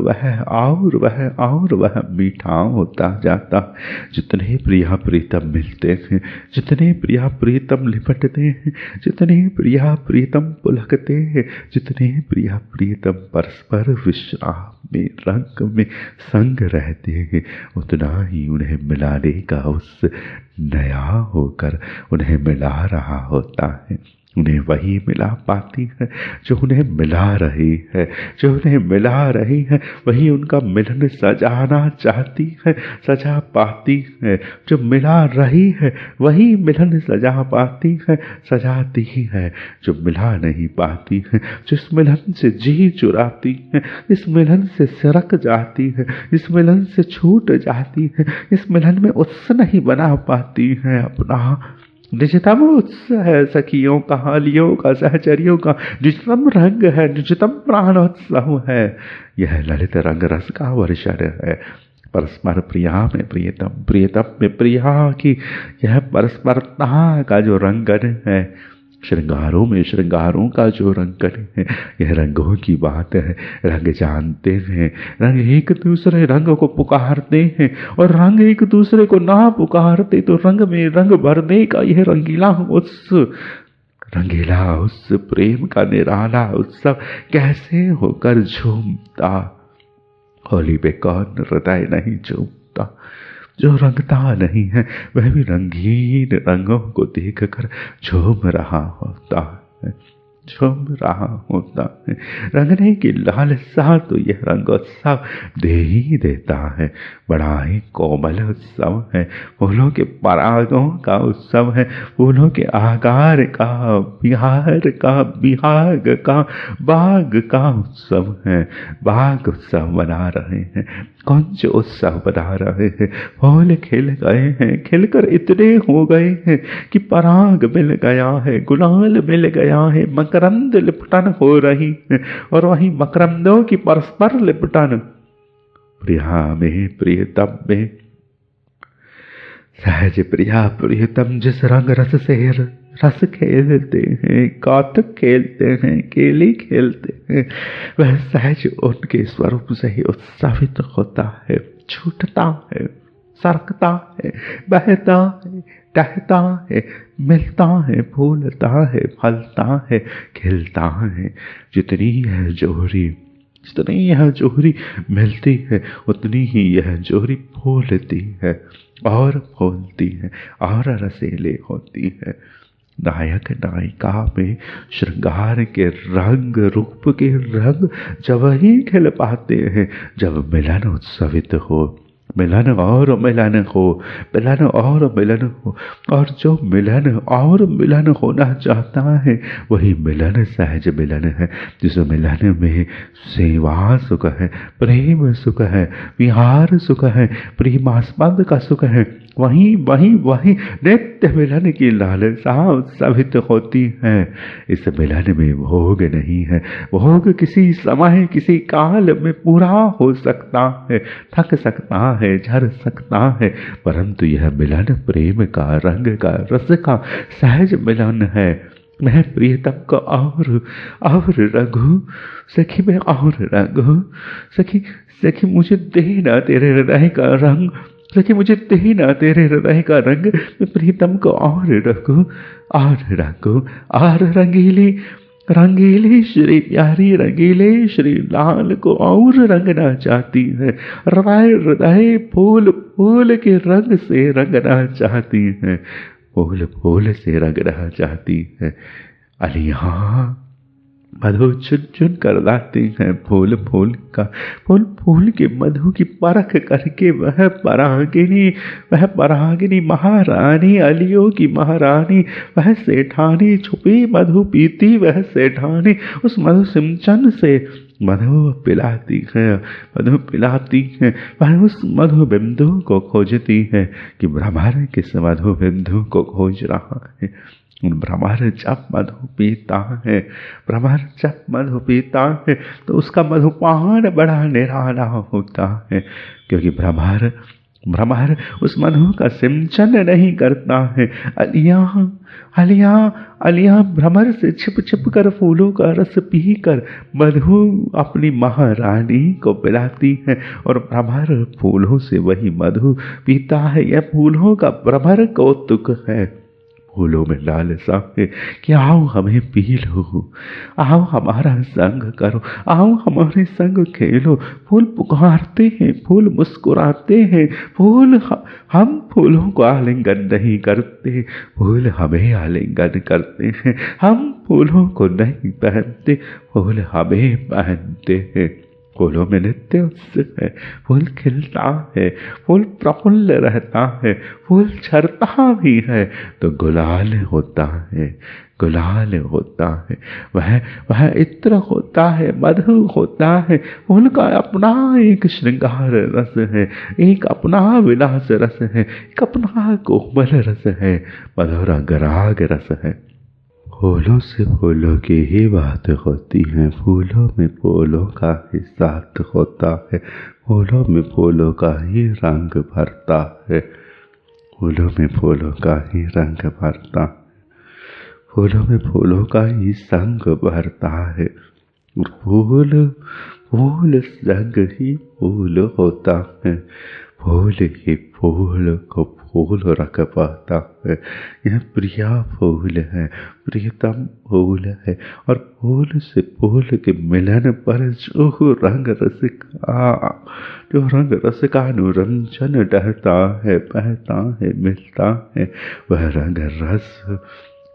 वह मीठा होता जाता। जितने प्रिया प्रीतम मिलते हैं, जितने प्रिया प्रीतम लिपटते हैं, जितने प्रिया प्रीतम पुलकते हैं, जितने प्रिया प्रीतम परस्पर विश्राम में रंग में संग रहते हैं, उतना ही उन्हें मिलाने का उस नया होकर उन्हें मिला रहा होता है। उन्हें वही मिला पाती है जो उन्हें मिला रही है, जो उन्हें मिला रही है वही उनका मिलन सजाना चाहती है, सजा पाती है। जो मिला रही है वही मिलन सजा पाती है, सजाती है। जो मिला नहीं पाती है, जिस मिलन से जी चुराती है, इस मिलन से सिरक जाती है, इस मिलन से छूट जाती है, इस मिलन में उत्साह नहीं बना पाती है अपना। निजतम उत्साह है सखियों का, हालियों का, सहचरियों का, निजतम रंग है, निजतम प्राणोत्सव है। यह ललित रंग रस का वर्षण है। परस्पर प्रिया में प्रियतम, प्रियतम में प्रिया की यह परस्परता का जो रंगन है, श्रृंगारों में श्रृंगारों का जो रंगन है, यह रंगों की बात है। रंग जानते हैं, रंग एक दूसरे रंग को पुकारते हैं, और रंग एक दूसरे को ना पुकारते तो रंग में रंग भरने का यह रंगीला उस प्रेम का निराला उत्सव कैसे होकर झूमता। होली पे कौन हृदय नहीं झूमता। जो रंगता नहीं है वह भी रंगीन रंगों को देखकर झूम रहा होता है, झूम रहा होता है। रंगने की लालसा तो यह रंगोत्सव दे ही देता है। बड़ा ही कोमल उत्सव है, फूलों के परागों का उत्सव है, फूलों के आकार का, बिहार का, बिहाग का, बाग का उत्सव है। बाग उत्सव मना रहे हैं, कुंज उत्सव बना रहे हैं। फूल खिल गए हैं, खिलकर इतने हो गए हैं कि पराग मिल गया है, गुलाल मिल गया है, मकरंद लिपटन हो रही है, और वही मकरंदों की परस्पर लिपटन प्रिया में प्रियतम में। सहज प्रिया प्रियतम जिस रंग रस से रस खेलते हैं, कौतुक खेलते हैं, केली खेलते हैं, वह सहज उनके स्वरूप से ही उत्साहित होता है, छूटता है, सरकता है, बहता है, टहता है, मिलता है, फूलता है, फलता है, खिलता है। जितनी यह जोहरी मिलती है उतनी ही यह जोहरी फूलती है और फूलती है और रसीली होती है। नायक नायिका में श्रृंगार के रंग, रूप के रंग जब ही खिल पाते हैं जब मिलन उत्सवित हो, मिलन और मिलन हो, मिलन और मिलन हो। और जो मिलन और मिलन होना चाहता है वही मिलन सहज मिलन है, जिस मिलन में सेवा सुख है, प्रेम सुख है, विहार सुख है, प्रेमास्पद का सुख है। वही वही वही नित्य मिलन की लालसा उत्सवित होती है। इस मिलन में भोग नहीं है, भोग किसी समय किसी काल में पूरा हो सकता है, थक सकता है, झर सकता है, परंतु यह मिलन प्रेम का, रंग का, रस का सहज मिलन है। मैं प्रियतम को और रघु सखी में और रघु सखी मुझे देना तेरे हृदय का रंग, सखी मुझे देना तेरे हृदय का रंग। मैं प्रीतम को और रखूं और रंगीली श्री प्यारी रंगीले श्री लाल को और रंगना चाहती है। हृदय फूल फूल के रंग से रंगना चाहती है, फूल फूल से रंगना चाहती है। अलिया मधु चुन चुन कर लाते हैं फूल फूल का, फूल फूल के मधु की परख करके वह परागिनी महारानी, अलियों की महारानी, वह सेठानी छुपी मधु पीती, वह सेठानी उस मधु सिंचन से मधु पिलाती है। वह उस मधु बिंदु को खोजती है कि भ्रमर किस मधु बिंदु को खोज रहा है। भ्रमर जब मधु पीता है तो उसका मधुपान बड़ा निराला होता है, क्योंकि भ्रमर उस मधु का सिंचन नहीं करता है। अलिया भ्रमर से छिप कर फूलों का रस पीकर मधु अपनी महारानी को पिलाती है, और भ्रमर फूलों से वही मधु पीता है। यह फूलों का भ्रमर कौतुक है, फूलों में लालसा है कि आओ हमें पी लो, आओ हमारा संग करो, आओ हमारे संग खेलो। फूल पुकारते हैं, फूल मुस्कुराते हैं, फूल हम फूलों को आलिंगन नहीं करते, फूल हमें आलिंगन करते हैं। हम फूलों को नहीं पहनते, फूल हमें पहनते हैं। फूलों में नित्य उत्सव है, फूल खिलता है, फूल प्रफुल्ल रहता है, फूल झरता भी है तो गुलाल होता है, गुलाल होता है। वह इत्र होता है, मधु होता है। फूल का अपना एक श्रृंगार रस है, एक अपना विलास रस है, एक अपना कोमल रस है, मधुर अंगराग रस है। फूलों से फूलों की ही बात होती है, फूलों में फूलों का ही साथ होता है, फूलों में फूलों का ही रंग भरता है, फूलों में फूलों का ही रंग भरता है, फूलों में फूलों का ही संग भरता है। फूल फूल संग ही फूल होता है, फूल ही फूल को फूल रख पाता है। यह प्रिया फूल है, प्रियतम फूल है, और फूल से फूल के मिलन पर जो रंग रस का अनुरंजन ढहता है, बहता है, मिलता है, वह रंग रस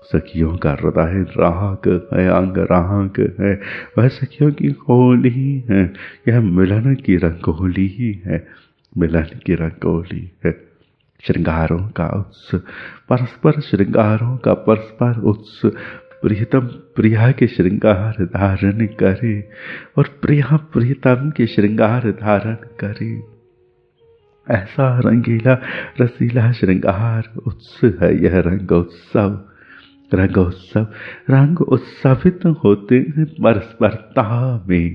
सखियों का हृदय राग है, अंग राग है। वह सखियों की होली है, यह मिलन की रंगोली ही है, मिलन की रंगोली है। श्रृंगारों का उत्सव, परस्पर श्रृंगारों का परस्पर उत्सव। प्रियतम प्रिया के श्रृंगार धारण करे और प्रिया प्रियतम के श्रृंगार धारण करे। ऐसा रंगीला रसीला श्रृंगार उत्सव है यह रंगोत्सव। रंगोत्सव रंग उत्सवित होते हैं परस्परता में,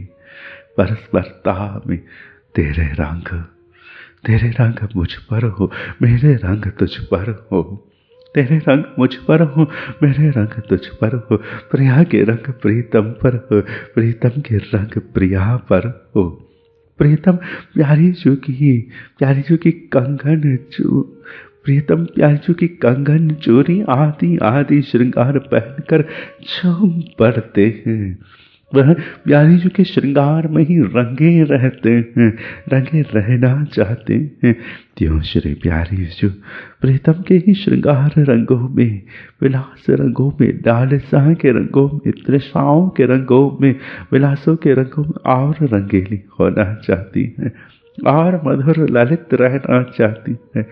परस्परता में। तेरे रंग मुझ पर हो, मेरे रंग तुझ पर हो, तेरे रंग मुझ पर हो, मेरे रंग तुझ पर हो। प्रिया के रंग प्रीतम पर हो, प्रीतम के रंग प्रिया पर हो। प्रीतम प्यारी जो की कंगन प्रीतम प्यारी जो की कंगन चोरी आदि आदि श्रृंगार पहनकर झूम पड़ते हैं। वह प्यारी जो के श्रृंगार में ही रंगे रहते हैं, रंगे रहना चाहते हैं। त्यों श्री प्यारी जो प्रीतम के ही श्रृंगार रंगों में, विलास रंगों में, लालसा के रंगों में, तृषाओं के रंगों में, विलासों के रंगों में और रंगीली होना चाहती है, और मधुर ललित रहना चाहती है।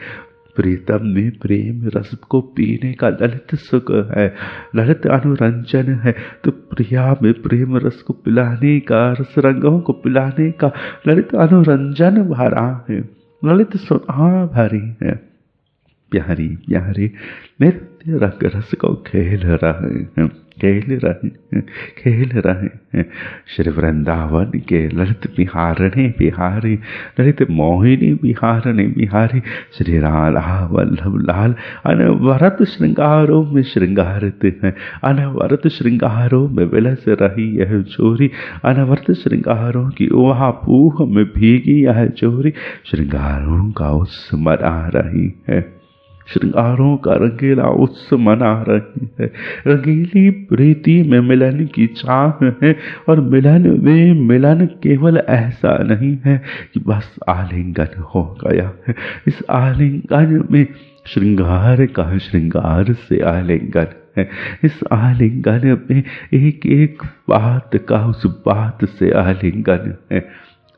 प्रीतम में प्रेम रस को पीने का ललित सुख है, ललित अनुरंजन है। तो प्रिया में प्रेम रस को पिलाने का, रस रंगों को पिलाने का ललित अनुरंजन भरा है, ललित सुधा भरी है। प्यारी प्यारी नित्य रंग रस को खेल रहे हैं, खेल रहे हैं। श्री वृंदावन के ललित बिहारणे बिहारी, ललित मोहिनी बिहारणे बिहारी, श्री राधा वल्लभ लाल अनवरत श्रृंगारों में श्रृंगारित है, अनवरत श्रृंगारों में विलस रही यह चोरी, अनवरत श्रृंगारों की ओहा पूह में भीगी यह चोरी, श्रृंगारों का उत्सव मना रही है, श्रृंगारों का रंगीला उत्सव मना रही है। रंगीली प्रीति में मिलन की चाह है, और मिलन में मिलन केवल ऐसा नहीं है कि बस आलिंगन हो गया है। इस आलिंगन में श्रृंगार का श्रृंगार से आलिंगन है, इस आलिंगन में एक एक बात का उस बात से आलिंगन है,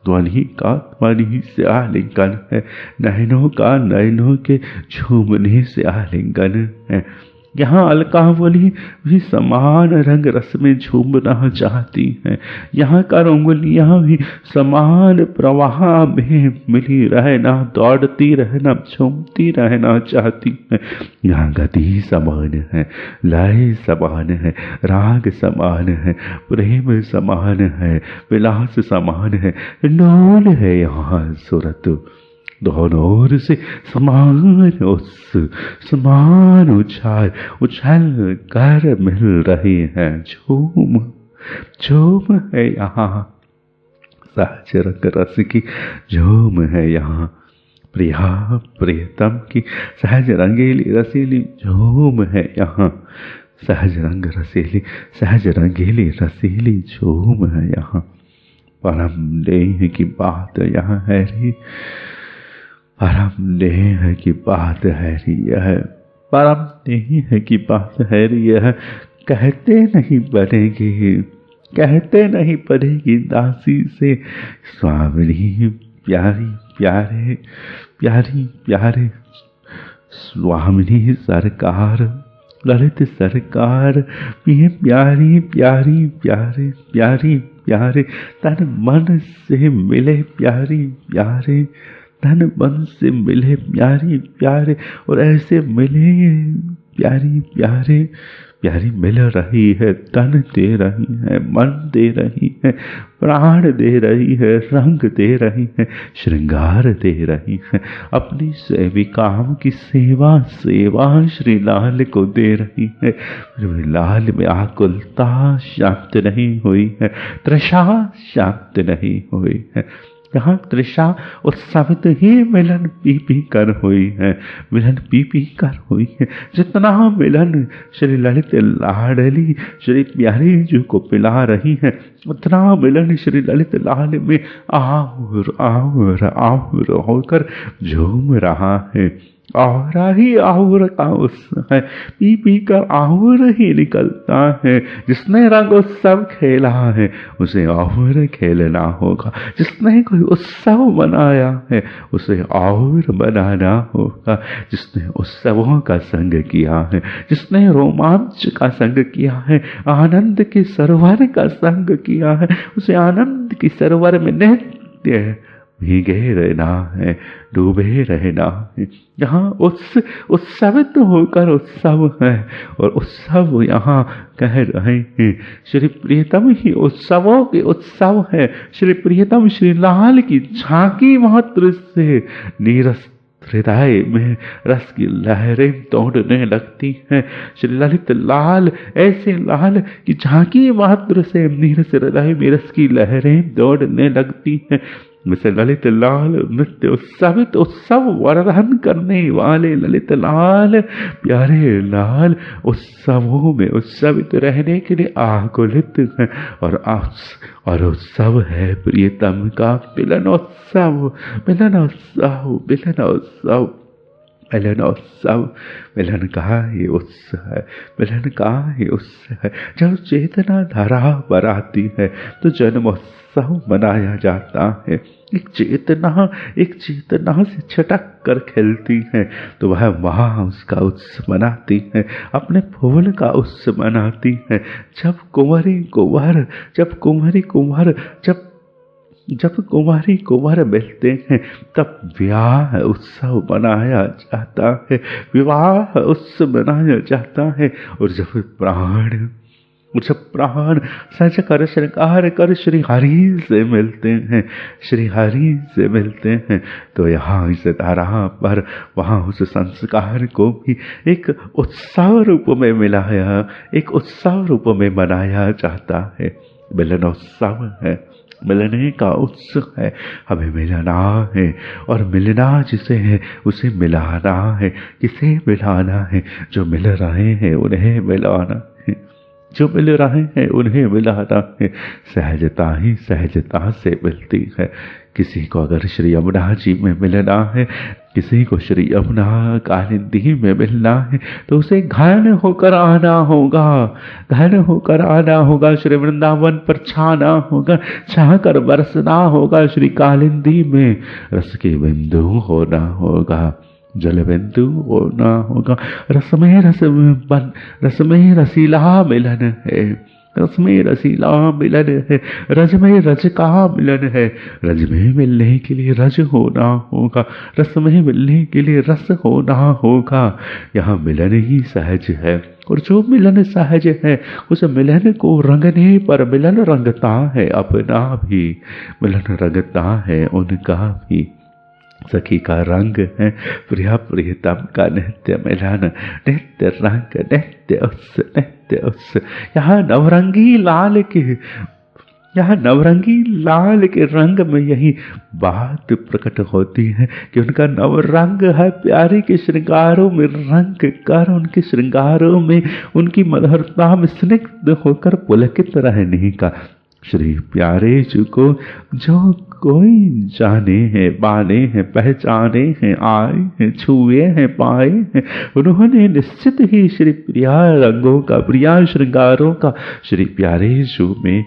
ध्वनि का ध्वनि से आलिंगन है, नैनों का नैनों के झूमने से आलिंगन है। यहाँ अलकावली भी समान रंग रस में झूमना चाहती हैं, यहाँ का उंगलियाँ भी समान प्रवाह में मिली रहना, दौड़ती रहना, झूमती रहना चाहती हैं। यहाँ गति समान है, लय समान है, राग समान है, प्रेम समान है, विलास समान है, नौल है यहाँ सूरत। दोनों ओर से समान उछल कर मिल रही है, झूम है यहाँ, सहज रंग रस की झूम है यहाँ। प्रिया प्रियतम की सहज रंगीली रसीली झूम है यहाँ, सहज रंगीली रसीली झूम है यहाँ। परम देह की बात यहाँ है रे, परम देह की बात है रे यह, परम देह की बात है रे यह। कहते नहीं बनेगी, कहते नहीं पड़ेगी दासी से, स्वामिनी प्यारी प्यारे प्यारी प्यारे स्वामिनी सरकार, ललित सरकार ये प्यारी प्यारी प्यारे प्यारी प्यारे। तन मन से मिले प्यारी प्यारे, तन मन से मिले प्यारी प्यारे, और ऐसे मिले प्यारी प्यारे प्यारी मिल रही है। तन दे रही है, मन दे रही है, प्राण दे रही है, रंग दे रही है, श्रृंगार दे रही है। अपनी सेविकाओं की सेवा सेवा श्री लाल को दे रही है। लाल में आकुलता शांत नहीं हुई है, तृषा शांत नहीं हुई है। यहाँ तृषा और सवित ही मिलन पी पी कर हुई है, मिलन पी पी कर हुई है। जितना मिलन श्री ललित लाडली श्री प्यारी जी को पिला रही है, उतना मिलन श्री ललित लाल में आउर आउर आउर होकर झूम रहा है। और ही आउर का उत्सव है, पी पी कर आउर ही निकलता है। जिसने रंग उत्सव खेला है उसे और खेलना होगा, जिसने कोई उत्सव बनाया है उसे और बनाना होगा। जिसने उत्सवों का संग किया है, जिसने रोमांच का संग किया है, आनंद के सरोवर का संग किया है, उसे आनंद की सरोवर में नित्य भीगे रहना है, डूबे रहना है। यहाँ उत्सवित होकर उत्सव है, और उत्सव यहाँ कह रहे हैं श्री प्रियतम ही उत्सवों के उत्सव है। श्री प्रियतम श्री लाल की झांकी मात्र से नीरस हृदय में रस की लहरें दौड़ने लगती हैं। श्री ललित लाल ऐसे लाल की झांकी मात्र से नीरस हृदय में रस की लहरें दौड़ने लगती हैं। वैसे ललित लाल नृत्य उत्सवित उत्सव वर्धन करने वाले ललित लाल प्यारे लाल उत्सवों में उत्सवित रहने के लिए आकुलित है। और उत्सव है प्रियतम का मिलनोत्सव, मिलनोत्सव, मिलनोत्सव, मिलनोत्सव। मिलन का ही उत्सव है, मिलन का ही उत्सव है। जब चेतना धारा पर आती है तो जन्मोत्सव मनाया जाता है। एक चेतना से छटक कर खेलती है तो वह वहाँ उसका उत्सव मनाती है, अपने फूल का उत्सव मनाती है। जब कुंवरी कुंवर, जब कुंवरी कुंवर, जब कुमारी कुंवर मिलते हैं तब विवाह उत्सव मनाया जाता है, विवाह उत्सव मनाया जाता है। और जब प्राण सज कर श्रृंगार कर श्री हरि से मिलते हैं, श्री हरि से मिलते हैं तो यहाँ इस धारा पर वहाँ उस संस्कार को भी एक उत्सव रूप में मिलाया, एक उत्सव रूप में मनाया जाता है। मिलनोत्सव है, मिलने का उत्सव है। हमें मिलना है, और मिलना जिसे है उसे मिलाना है। किसे मिलाना है? जो मिल रहे हैं उन्हें मिलाना है, जो मिल रहे हैं उन्हें मिलाना है। सहजता ही सहजता से मिलती है। किसी को अगर श्री यमुना जी में मिलना है, किसी को श्री यमुना कालिंदी में मिलना है तो उसे घन होकर आना होगा, घन होकर आना होगा। श्री वृंदावन पर छाना होगा, छा कर बरसना होगा। श्री कालिंदी में रस के बिंदु होना होगा, जल बिंदु होना होगा। रस में रसीला मिलन है, रस में रसीला मिलन है। रज में रज का मिलन है, रज में मिलने के लिए रज होना होगा, रस में मिलने के लिए रस होना होगा। यहाँ मिलन ही सहज है, और जो मिलन सहज है उस मिलन को रंगने पर मिलन रंगता है अपना भी, मिलन रंगता है उनका भी। सखी का रंग है प्रिया प्रियतम का नित्य मिलन, नित्य रंग, नित्य उस, नित्य उस। यहाँ नवरंगी लाल के यहाँ नवरंगी लाल के रंग में यही बात प्रकट होती है कि उनका नवरंग है प्यारे के श्रृंगारों में रंग कर, उनके श्रृंगारों में उनकी मधुरता में स्निग्ध होकर पुलकित रहने का। श्री प्यारे जी को जो कोई जाने हैं, बाने हैं, पहचाने हैं, आए हैं, छुए हैं, पाए हैं, उन्होंने निश्चित ही श्री प्रिया रंगों का, प्रिया श्रृंगारों का श्री प्यारे जी में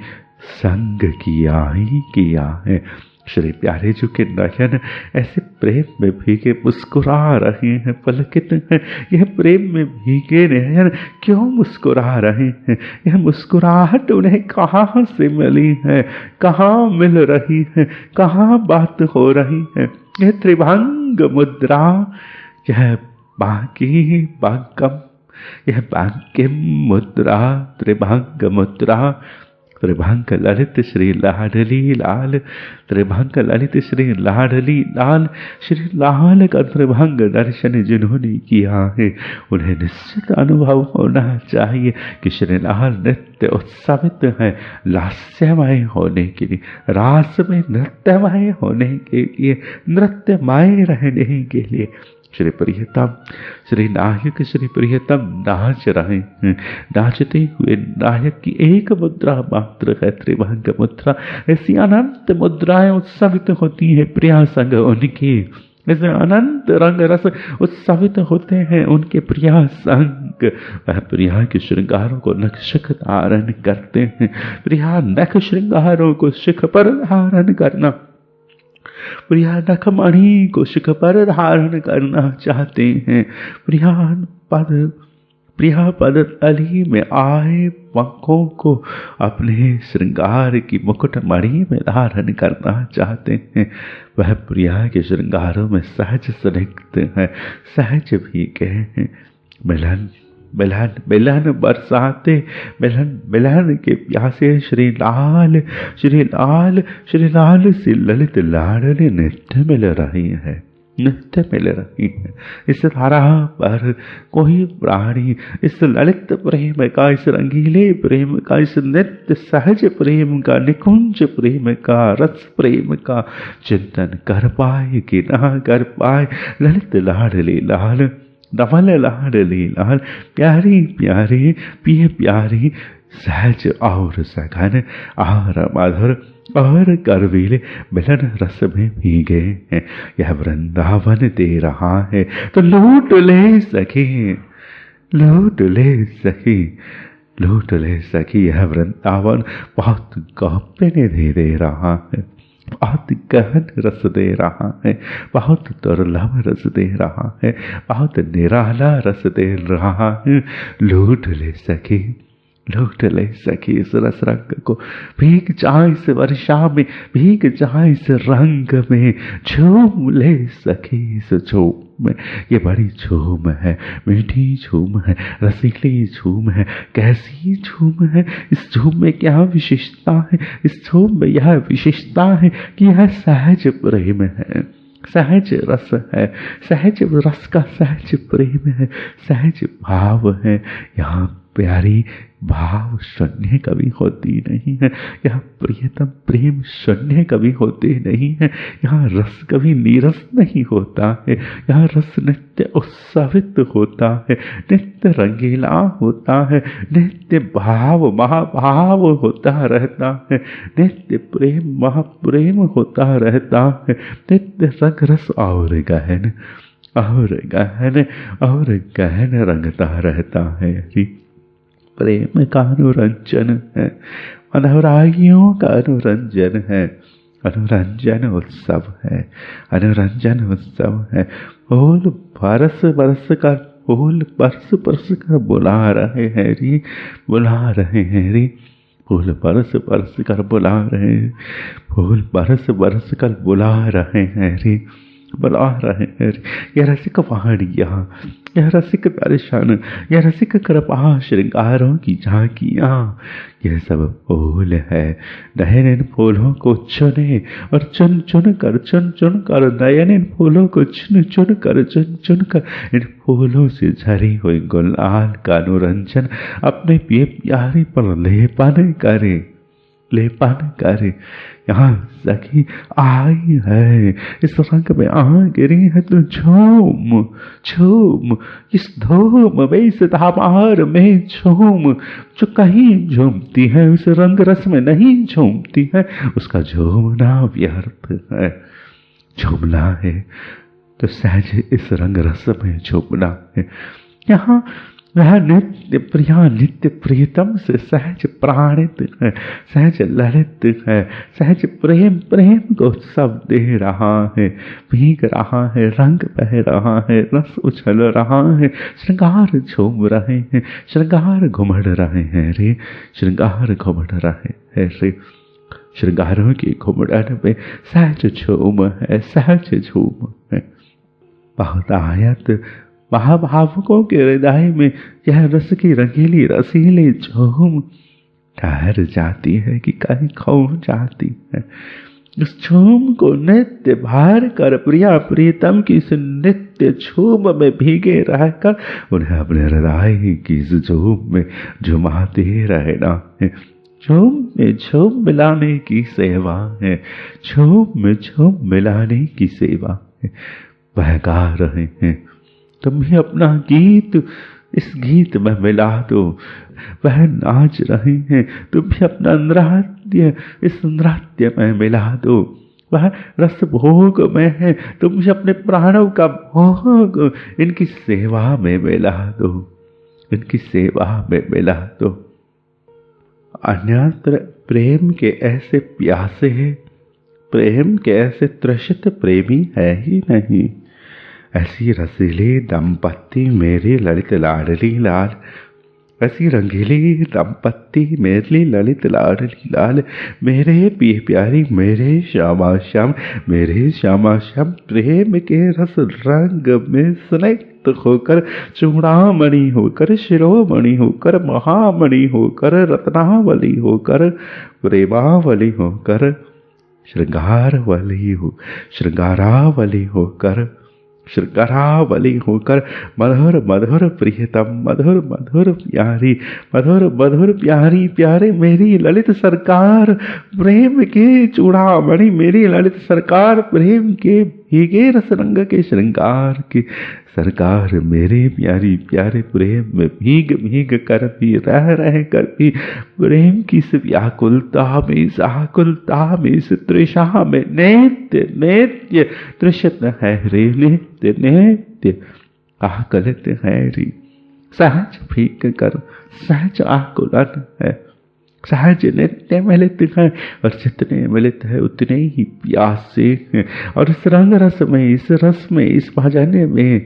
संग किया ही किया है। श्री प्यारे जी के नयन ऐसे प्रेम में भीगे मुस्कुरा रहे हैं, पलकित हैं। यह प्रेम में भीगे नयन क्यों मुस्कुरा रहे हैं? यह मुस्कुराहट उन्हें कहाँ से मिली है, कहाँ मिल रही है, कहाँ बात हो रही है? यह त्रिभंग मुद्रा, यह बाकी बांकम, यह बांकिम मुद्रा, त्रिभंग मुद्रा, त्रिभंग ललित श्री लाडली लाल, त्रिभंग ललित श्री लाडली लाल, श्री लाल का त्रिभंग दर्शन जिन्होंने किया है उन्हें निश्चित अनुभव होना चाहिए कि श्री लाल नित्य उत्सवित है लास्यमय होने के लिए, रास में नृत्यमय होने के लिए, नृत्यमय रहने के लिए। श्री प्रियतम, श्री नायक श्री प्रियतम नाच रहे हैं। नाचते हुए नायक की एक मुद्रा मात्र है त्रिभंग मुद्रा। ऐसी अनंत मुद्राएं उत्सवित होती है प्रिया संग उनकी, ऐसे अनंत रंग रस उत्सवित होते हैं उनके प्रिया संग। वह प्रिया के श्रृंगारों को नख धारण करते हैं। प्रिया नख श्रृंगारों को शिख पर धारण करना, प्रिया नखमणि को शिख पर धारण करना चाहते हैं। प्रिया पद तली में आए पंखों को अपने श्रृंगार की मुकुट मणि में धारण करना चाहते हैं। वह प्रिया के श्रृंगारों में सहज स्निग्ध है, सहज भीगे हैं। मिलन मिलन मिलन बरसाते, मिलन मिलन के प्यासे श्री लाल श्री लाल श्री लाल से ललित लाडली नित्य मिल रही है, नित्य मिल रही है। इस धारा पर कोई प्राणी इस ललित प्रेम का, इस रंगीले प्रेम का, इस नित्य सहज प्रेम का, निकुंज प्रेम का, रस प्रेम का चिंतन कर पाए कि ना कर पाए। ललित लाडली लाल, नवल लाडली लाल, प्यारी प्यारी पिय प्यारी, सहज और सघन और मधुर और करवीले मिलन रस में भीगे हैं। यह वृंदावन दे रहा है तो लूट ले सखी, लूट ले सखी, लूट ले सखी। यह वृंदावन बहुत गौप्य दे रहा है, बहुत गहन रस दे रहा है, बहुत दुर्लभ रस दे रहा है, बहुत निराला रस दे रहा है। लूट ले सके, लूट ले सके इस रस रंग को। भीग जाए इस वर्षा में, भीग जाए इस रंग में, झूम ले सके इस झूम में। ये बड़ी झूम है, मीठी झूम है, रसीली झूम है। कैसी झूम है? इस झूम में क्या विशेषता है? इस झूम में यह विशेषता है कि यह सहज प्रेम है, सहज रस है, सहज रस का सहज प्रेम है, सहज भाव है। यहाँ प्यारी भाव शून्य कभी होती नहीं है, यहाँ प्रियतम प्रेम शून्य कभी होते नहीं है, यहाँ रस कभी नीरस नहीं होता है, यहाँ रस नित्य उत्सवित होता है, नित्य रंगीला होता है, नित्य भाव महाभाव होता रहता है, नित्य प्रेम महाप्रेम होता रहता है, नित्य रंग रस और गहन और गहन और गहन रंगता रहता है। प्रेम का अनुरंजन है, अनुरागियों का अनुरंजन है, अनुरंजन उत्सव है, अनुरंजन उत्सव है। फूल बरस बरस कर, फूल बरस बरस कर बुला रहे हैं रे, बुला रहे हैं रे। फूल बरस बरस कर बुला रहे हैं, फूल बरस बरस कर बुला रहे हैं रे, बुला रहे हैं। यह रसिक पहाड़ियाँ, यह रसिक दर्शन, यह रसिक कृपा श्रृंगारों की झांकियाँ, यह सब फूल है। नयन इन फूलों को चुने और चुन चुन कर नयन इन फूलों को चुन चुन कर इन फूलों से झरी हुई गुलाल का अनुरंजन अपने प्यारे पर लेपन करे, लेपन कर। यहाँ सखी आई है, इस रंग में आ गिरी है, तो झूम झूम इस धूम में, इस धामार में झूम। जो कहीं झूमती है उस रंग रस में नहीं झूमती है, उसका झूमना व्यर्थ है। झूमना है तो सहज इस रंग रस में झूमना है। यहाँ वह नित्य प्रिया नित्य प्रियतम से सहज प्राणित है, सहज ललित है, सहज प्रेम प्रेम को सब दे रहा है, भीग रहा है, रंग बह रहा है, रस उछल रहा है, श्रृंगार झूम रहे हैं, श्रृंगार घुमड़ रहे हैं रे, श्रृंगार घुमड़ रहे हैं रे। श्रृंगारों की घुमड़न में सहज झूम है, सहज झूम है। बहुत आयत महाभावुकों के हृदय में यह रस की रंगीली रसीली झूम ठहर जाती है कि कहीं खो जाती है। उस झूम को नित्य भार कर प्रिया प्रीतम की इस नित्य झूम में भीगे रहकर उन्हें अपने हृदय की इस झूम में झुमाते रहना है। झूम में झूम मिलाने की सेवा है, झूम में झूम मिलाने की सेवा है। वह गा रहे हैं, तुम भी अपना गीत इस गीत में मिला दो। वह नाच रहे हैं, तुम भी अपना नृत्य इस नृत्य में मिला दो। वह रस भोग में है, तुम भी अपने प्राणों का भोग इनकी सेवा में मिला दो, इनकी सेवा में मिला दो। अन्यत्र प्रेम के ऐसे प्यासे हैं, प्रेम के ऐसे तृषित प्रेमी है ही नहीं। ऐसी रसीली दंपत्ति मेरी ललित लाडली लाल, ऐसी रंगीली दंपत्ति मेरी ललित लाडली लाल, मेरे प्यारी मेरे श्यामा श्याम, मेरे श्यामा श्याम प्रेम के रस रंग में स्निग्ध होकर, चूड़ामणि होकर, शिरोमणि होकर, महामणि होकर, रत्नावली होकर, प्रेमावली होकर, श्रृंगारवली हो, श्रृंगारावली होकर, श्रृंगारावली होकर, मधुर मधुर प्रियतम, मधुर मधुर प्यारी, मधुर मधुर प्यारी प्यारे मेरी ललित सरकार, प्रेम के चूड़ामणि मेरी ललित सरकार, प्रेम के भीगे रस रंग के श्रृंगार की सरकार, मेरे प्यारी प्यारे प्रेम में भीग भीग कर भी रह कर भी प्रेम की इस व्याकुलता में, इस आकुलता में, इस तृषा में नित्य नित्य तृषित है रे, नित्य नित्य आकुलित है रे। सहज भीग कर सहज आकुलन है, सहज नित्य मिलित है, और जितने मिलित है उतने ही प्यासे हैं। और इस रंग रस में, इस रस में, इस भजन में,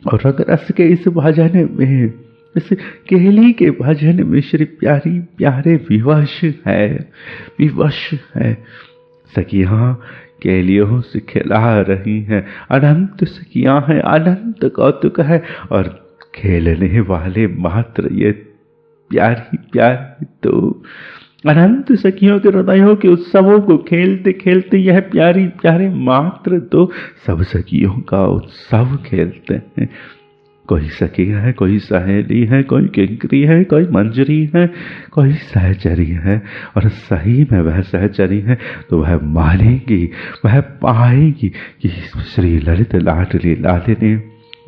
और रंग रस के इस भजन में, इस केली के भजन में श्री प्यारी प्यारे विवश है, विवश है। सखियां केलियों से खिला रही हैं, अनंत सखियां हैं, अनंत कौतुक है, और खेलने वाले मात्र ये प्यारी प्यारी तो अनंत सखियों के हृदयों के उत्सवों को खेलते खेलते यह प्यारी प्यारे मात्र तो सब सखियों का उत्सव खेलते हैं। कोई सखी है, कोई सहेली है, कोई किंकरी है, कोई मंजरी है, कोई सहचरी है, और सही में वह सहचरी है तो वह मानेगी, वह पाएगी कि श्री ललित लाडली लालिनी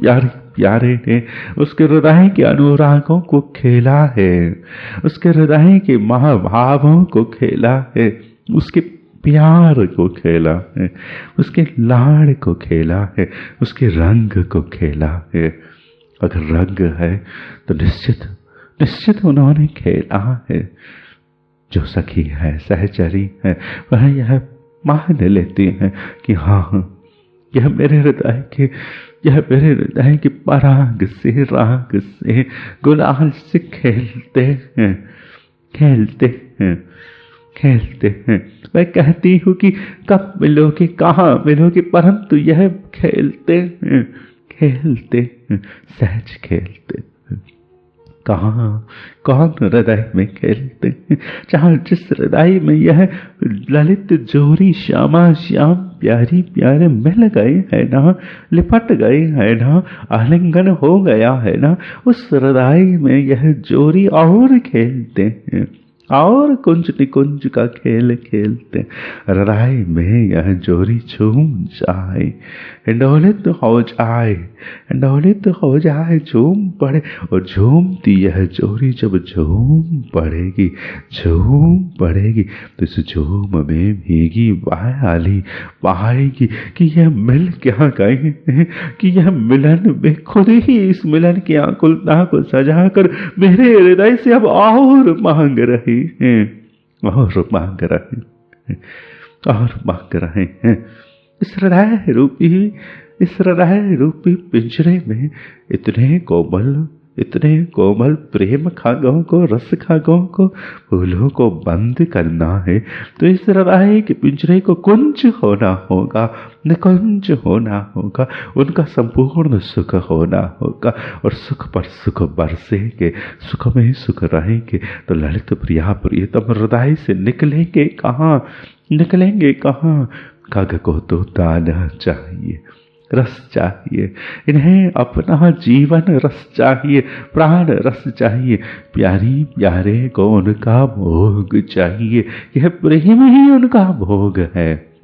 प्यारे प्यारे ने उसके हृदय के अनुरागों को खेला है, उसके हृदय के महाभावों को खेला है, उसके प्यार को खेला है, उसके लाड़ को खेला है, उसके रंग को खेला है। अगर रंग है तो निश्चित निश्चित उन्होंने खेला है। जो सखी है, सहचरी है, वह यह मान लेती है कि हाँ यह मेरे हृदय के, यह मेरे हृदय के पराग से, राग से, गुलाल से खेलते हैं, खेलते हैं, खेलते हैं। मैं कहती हूँ कि कब मिलोगे, कहाँ मिलोगे, परंतु यह खेलते हैं, खेलते हैं, सहज खेलते हैं। कहाँ कौन हृदय में खेलते हैं, जहाँ जिस हृदय में यह ललित जोरी श्यामा श्याम प्यारी प्यारे मिल गए है ना, लिपट गए है ना, आलिंगन हो गया है ना, उस हृदय में यह जोरी और खेलते हैं, और कुंज निकुंज का खेल खेलते हृदय में यह जोरी झूम जाए, हिंडोलित हो जाए, हिंडोलित हो जाए, झूम पड़े। और झूमती यह जोरी जब झूम पड़ेगी, झूम पड़ेगी, तो इस झूम में भीगी वाली पाएगी कि यह मिल क्या गए हैं, कि यह मिलन में खुद ही इस मिलन की आकुलता को सजा कर मेरे हृदय से अब और मांग रहे हैं, और मांग रहे हैं, और मांग रहे हैं। इस हृदय रूपी पिंजरे में इतने कोमल प्रेम खागों को, रस खागों को, फूलों को बंद करना है, तो इस हृदय के पिंजरे को कुंज होना होगा, निकुंज होना होगा, उनका संपूर्ण सुख होना होगा। और सुख पर सुख बरसेंगे, सुख में सुख रहेंगे, तो ललित प्रिया प्रियतम हृदय से निकलेंगे कहाँ, निकलेंगे कहाँ। खग को तो दाना चाहिए, रस चाहिए, इन्हें अपना जीवन रस चाहिए, प्राण रस चाहिए, प्यारी प्यारे को उनका भोग चाहिए। यह प्रेम ही उनका भोग है,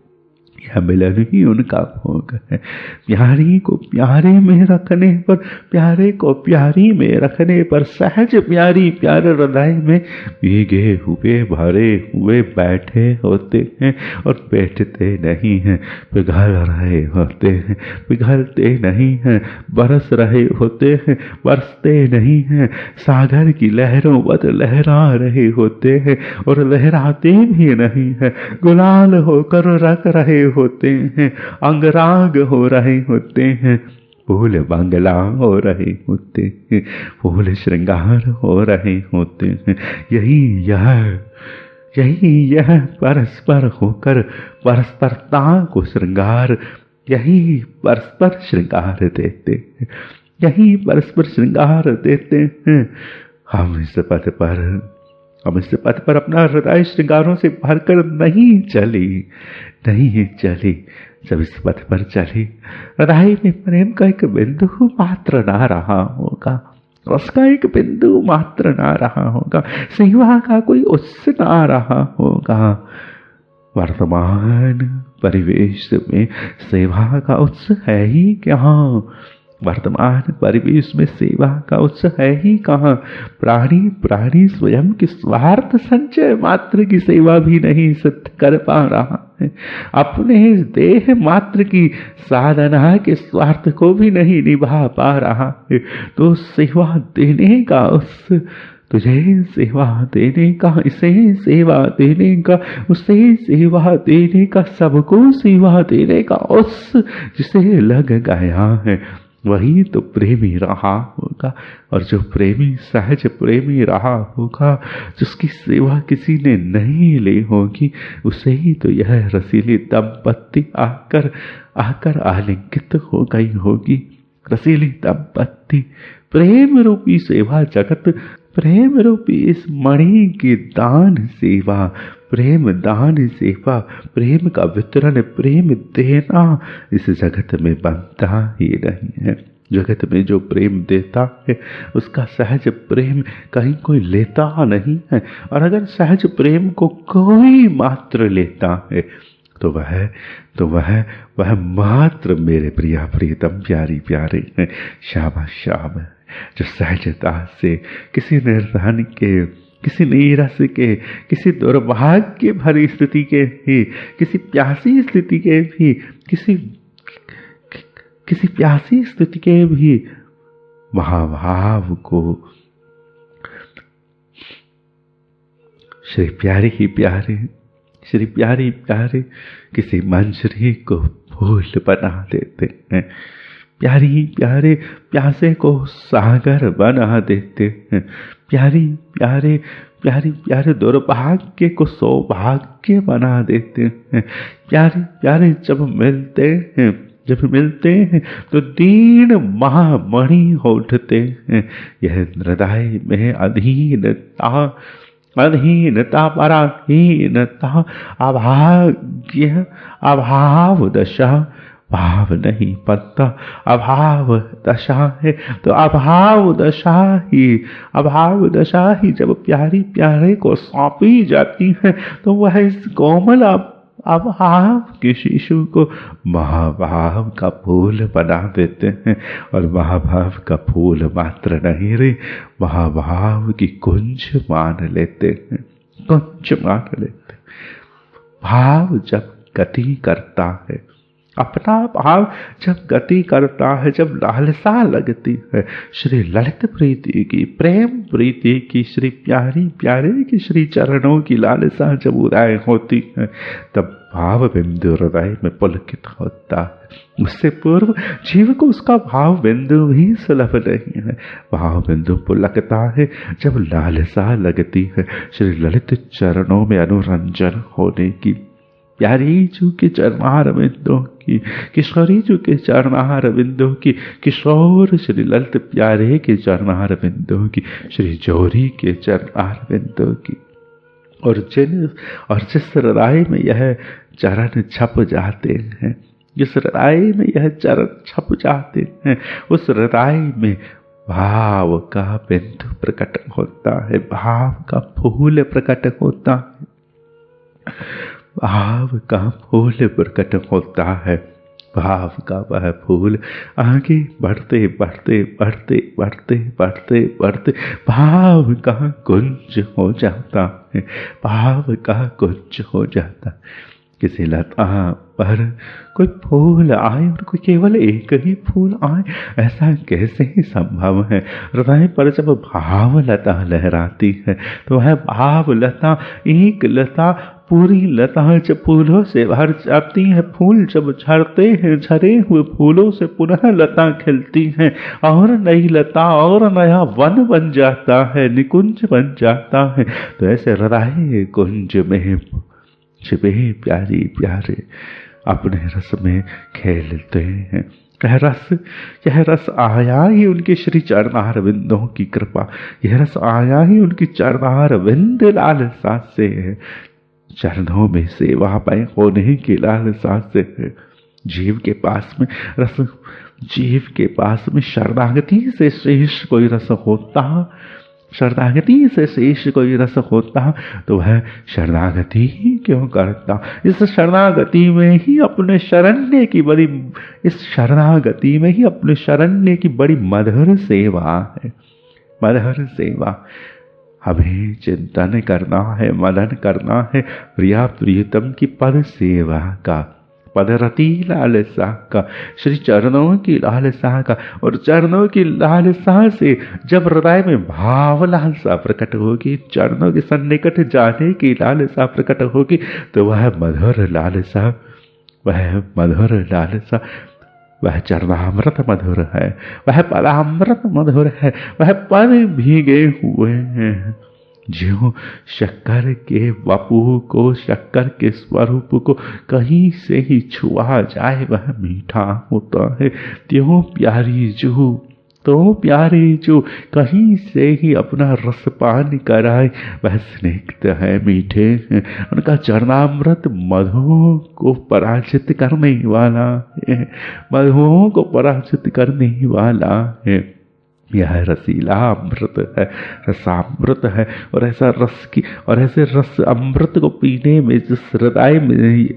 यह मिलन ही उनका भोग है। प्यारी को प्यारे में रखने पर, प्यारे को प्यारी में रखने पर, सहज प्यारी प्यारे हृदय में भीगे हुए भरे हुए बैठे होते हैं, और बैठते नहीं हैं, पिघल रहे होते हैं, पिघलते नहीं हैं, बरस रहे होते हैं, बरसते नहीं हैं, सागर की लहरों पर लहरा रहे होते हैं, और लहराते भी नहीं हैं, गुलाल होकर रख रहे होते हैं, अंगराग हो रहे होते हैं, फूल बंगला हो रहे होते हैं, फूल श्रृंगार हो रहे होते हैं। यही यह परस्पर होकर परस्परता को श्रृंगार, यही परस्पर श्रृंगार देते हैं, यही परस्पर श्रृंगार देते हैं। हम इस पथ पर अपना हृदय श्रृंगारों से भरकर नहीं चली। जब इस पथ पर चली, हृदय में प्रेम का एक बिंदु मात्र ना रहा होगा, रस का एक बिंदु मात्र ना रहा होगा, सेवा का कोई उत्स ना रहा होगा। वर्तमान परिवेश में सेवा का उत्स है ही क्या, वर्तमान परिवेश में सेवा का उत्साह है ही कहाँ। प्राणी स्वयं की स्वार्थ संचय मात्र की सेवा भी नहीं सिद्ध कर पा रहा है, अपने देह मात्र की साधना के स्वार्थ को भी नहीं निभा पा रहा है। तो सेवा देने का तुझे सेवा देने का, इसे सेवा देने का, उसे सेवा देने का, सबको सेवा देने का उस जिसे लग गया है, वही तो प्रेमी रहा होगा। और जो प्रेमी सहज प्रेमी रहा होगा, जिसकी सेवा किसी ने नहीं ली होगी, उसे ही तो यह रसीली दंपत्ति आकर आलिंगित हो गई होगी। रसीली दंपत्ति, प्रेम रूपी सेवा जगत, प्रेम रूपी इस मणि की दान सेवा, प्रेम दान सेवा, प्रेम का वितरण, प्रेम देना इस जगत में बनता ही नहीं है। जगत में जो प्रेम देता है उसका सहज प्रेम कहीं कोई लेता नहीं है। और अगर सहज प्रेम को कोई मात्र लेता है तो वह मात्र मेरे प्रिया प्रियतम प्यारी प्यारे हैं। शाम जो सहजता से किसी निर्धन के, किसी नीरस के, किसी दुर्भाग्य भरी स्थिति के भी, किसी प्यासी स्थिति के भी, किसी प्यासी स्थिति के भी महाभाव को श्री प्यारे ही प्यारे, श्री प्यारे प्यारे किसी मंजरी को फूल बना देते हैं, प्यारी प्यारे प्यासे को सागर बना देते हैं, प्यारी प्यारे दुर्भाग्य को सौभाग्य बना देते हैं। प्यारे जब मिलते हैं तो दीन महामणि हो उठते हैं। यह हृदय में अधीनता पराधीनता अभाग्य अभाव दशा भाव नहीं बनता, अभाव दशा है। तो अभाव दशा ही जब प्यारी प्यारे को सौंपी जाती है तो वह इस कोमल अभाव के शिशु को महाभाव का फूल बना देते हैं। और महाभाव का फूल मात्र नहीं रे, महाभाव की कुंज मान लेते हैं, कुंज मान लेते। भाव जब गति करता है, अपना भाव जब गति करता है, जब लालसा लगती है श्री ललित प्रीति की, प्रेम प्रीति की, श्री प्यारी प्यारे की श्री चरणों की लालसा जब उदय होती है, तब भाव बिंदु हृदय में पुलकित होता है। उससे पूर्व जीव को उसका भाव बिंदु भी सुलभ नहीं है। भाव बिंदु पुलकता है जब लालसा लगती है श्री ललित चरणों में अनुरंजन होने की, प्यारी जू के चरणार बिंदु की, किशोरी जू के चरणार बिंदु की, किशोर श्री ललित प्यारे के चरणार बिंदु की, श्री जोरी के चरणार बिंदु की। और जिस हृदय में यह चरण छप जाते हैं, जिस हृदय में यह चरण छप जाते हैं, उस हृदय में भाव का बिंदु प्रकट होता है, भाव का फूल प्रकट होता है, भाव का फूल प्रकट होता है। भाव का वह फूल आगे बढ़ते बढ़ते बढ़ते बढ़ते बढ़ते बढ़ते भाव का कुंज हो जाता है, भाव का कुंज हो जाता है। किसी लता पर कोई फूल आए और कोई केवल एक ही फूल आए, ऐसा कैसे ही संभव है। हृदय पर जब भाव लता लहराती है तो वह भाव लता, एक लता पूरी लता जब फूलों से भर जाती है, फूल जब झड़ते हैं, झरे हुए फूलों से पुनः लता खिलती है और नई लता और नया वन बन जाता है, निकुंज बन जाता है। तो ऐसे हृदय कुंज में छिपे प्यारी प्यारे अपने रस में खेलते हैं। यह रस आया ही उनके श्री चरणार बिंदों की कृपा, यह रस आया ही उनकी चरणार बिंद लालसा से है, चरणों में सेवा पाए होने की लालसा से है। जीव के पास में रस, जीव के पास में शरणागति से श्रेष्ठ कोई रस होता, शरणागति से शेष कोई रस होता तो वह शरणागति ही क्यों करता। इस शरणागति में ही अपने शरण्य की बड़ी, इस शरणागति में ही अपने शरण्य की बड़ी मधुर सेवा है, मधुर सेवा। हमें चिंतन करना है, मनन करना है प्रिया प्रियतम की पद सेवा का, पदरती लालसा का, श्री चरणों की लालसा का। और चरणों की लालसा से जब हृदय में भाव लालसा प्रकट होगी, चरणों के सन्निकट जाने की लालसा प्रकट होगी, तो वह मधुर लालसा, वह मधुर लालसा, वह चरणामृत मधुर है, वह पदामृत मधुर है, वह पद भीगे हुए हैं। ज्यों शक्कर के वपु को, शक्कर के स्वरूप को कहीं से ही छुआ जाए वह मीठा होता है, त्यों प्यारी जू, तो प्यारे जो कहीं से ही अपना रसपान कराए वह स्निग्ध है, मीठे हैं। उनका चरणामृत मधुओं को पराजित करने वाला है, मधुओं को पराजित करने वाला है। यह रसीला अमृत है, रसामृत है। और ऐसा रस की, और ऐसे रस अमृत को पीने में जिस हृदय में,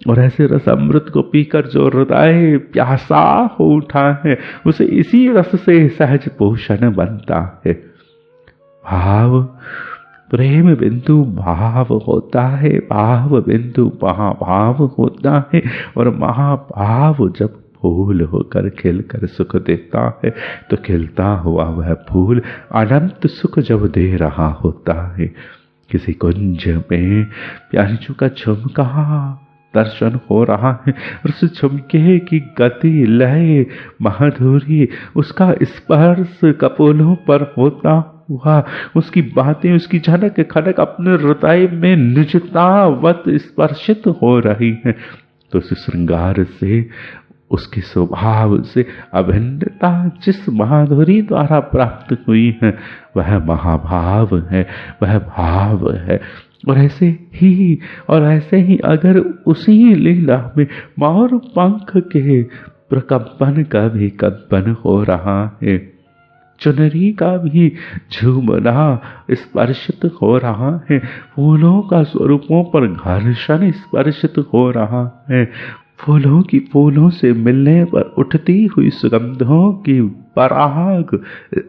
और ऐसे रस अमृत को पीकर जो हृदय प्यासा हो उठा है, उसे इसी रस से सहज पोषण बनता है। भाव प्रेम बिंदु भाव होता है, भाव बिंदु महाभाव होता है। और महाभाव जब फूल होकर खिलकर सुख देता है तो खिलता हुआ वह फूल अनंत सुख जब दे रहा होता है। किसी कुंज में प्यारीचू का झुमका दर्शन हो रहा है, उस झुमके की गति, लय, माधुरी, उसका स्पर्श कपोलों पर होता हुआ, उसकी बातें, उसकी झनक खनक अपने हृदय में निजतावत स्पर्शित हो रही है। तो उस श्रृंगार से, उसके स्वभाव से अभिन्नता जिस माधुरी द्वारा प्राप्त हुई है वह महाभाव है, वह भाव है। और ऐसे ही अगर उसी लीला में मोर पंख के प्रकंपन का भी कंपन हो रहा है, चुनरी का भी झूमना स्पर्शित हो रहा है, फूलों का स्वरूपों पर घर्षण स्पर्शित हो रहा है, फूलों से मिलने पर उठती हुई सुगंधों की पराग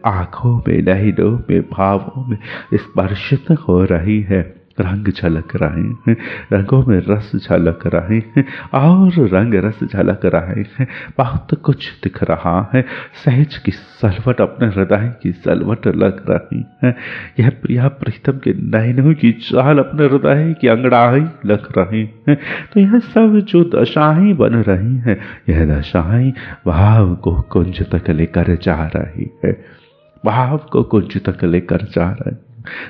आंखों में, नैनों में, भावों में स्पर्शित हो रही है, रंग झलक रहे हैं, रंगों में रस झलक रहे हैं और रंग रस झलक रहे हैं, बहुत कुछ दिख रहा है, सहज की सलवट, अपने हृदय की सलवट लग रही है, यह प्रिया प्रीतम के नैनों की चाल अपने हृदय की अंगड़ाई लग रही है। तो यह सब जो दशाएं बन रही हैं, यह दशाएं भाव को कुंज तक लेकर जा रही है, भाव को कुंज तक लेकर जा रही है,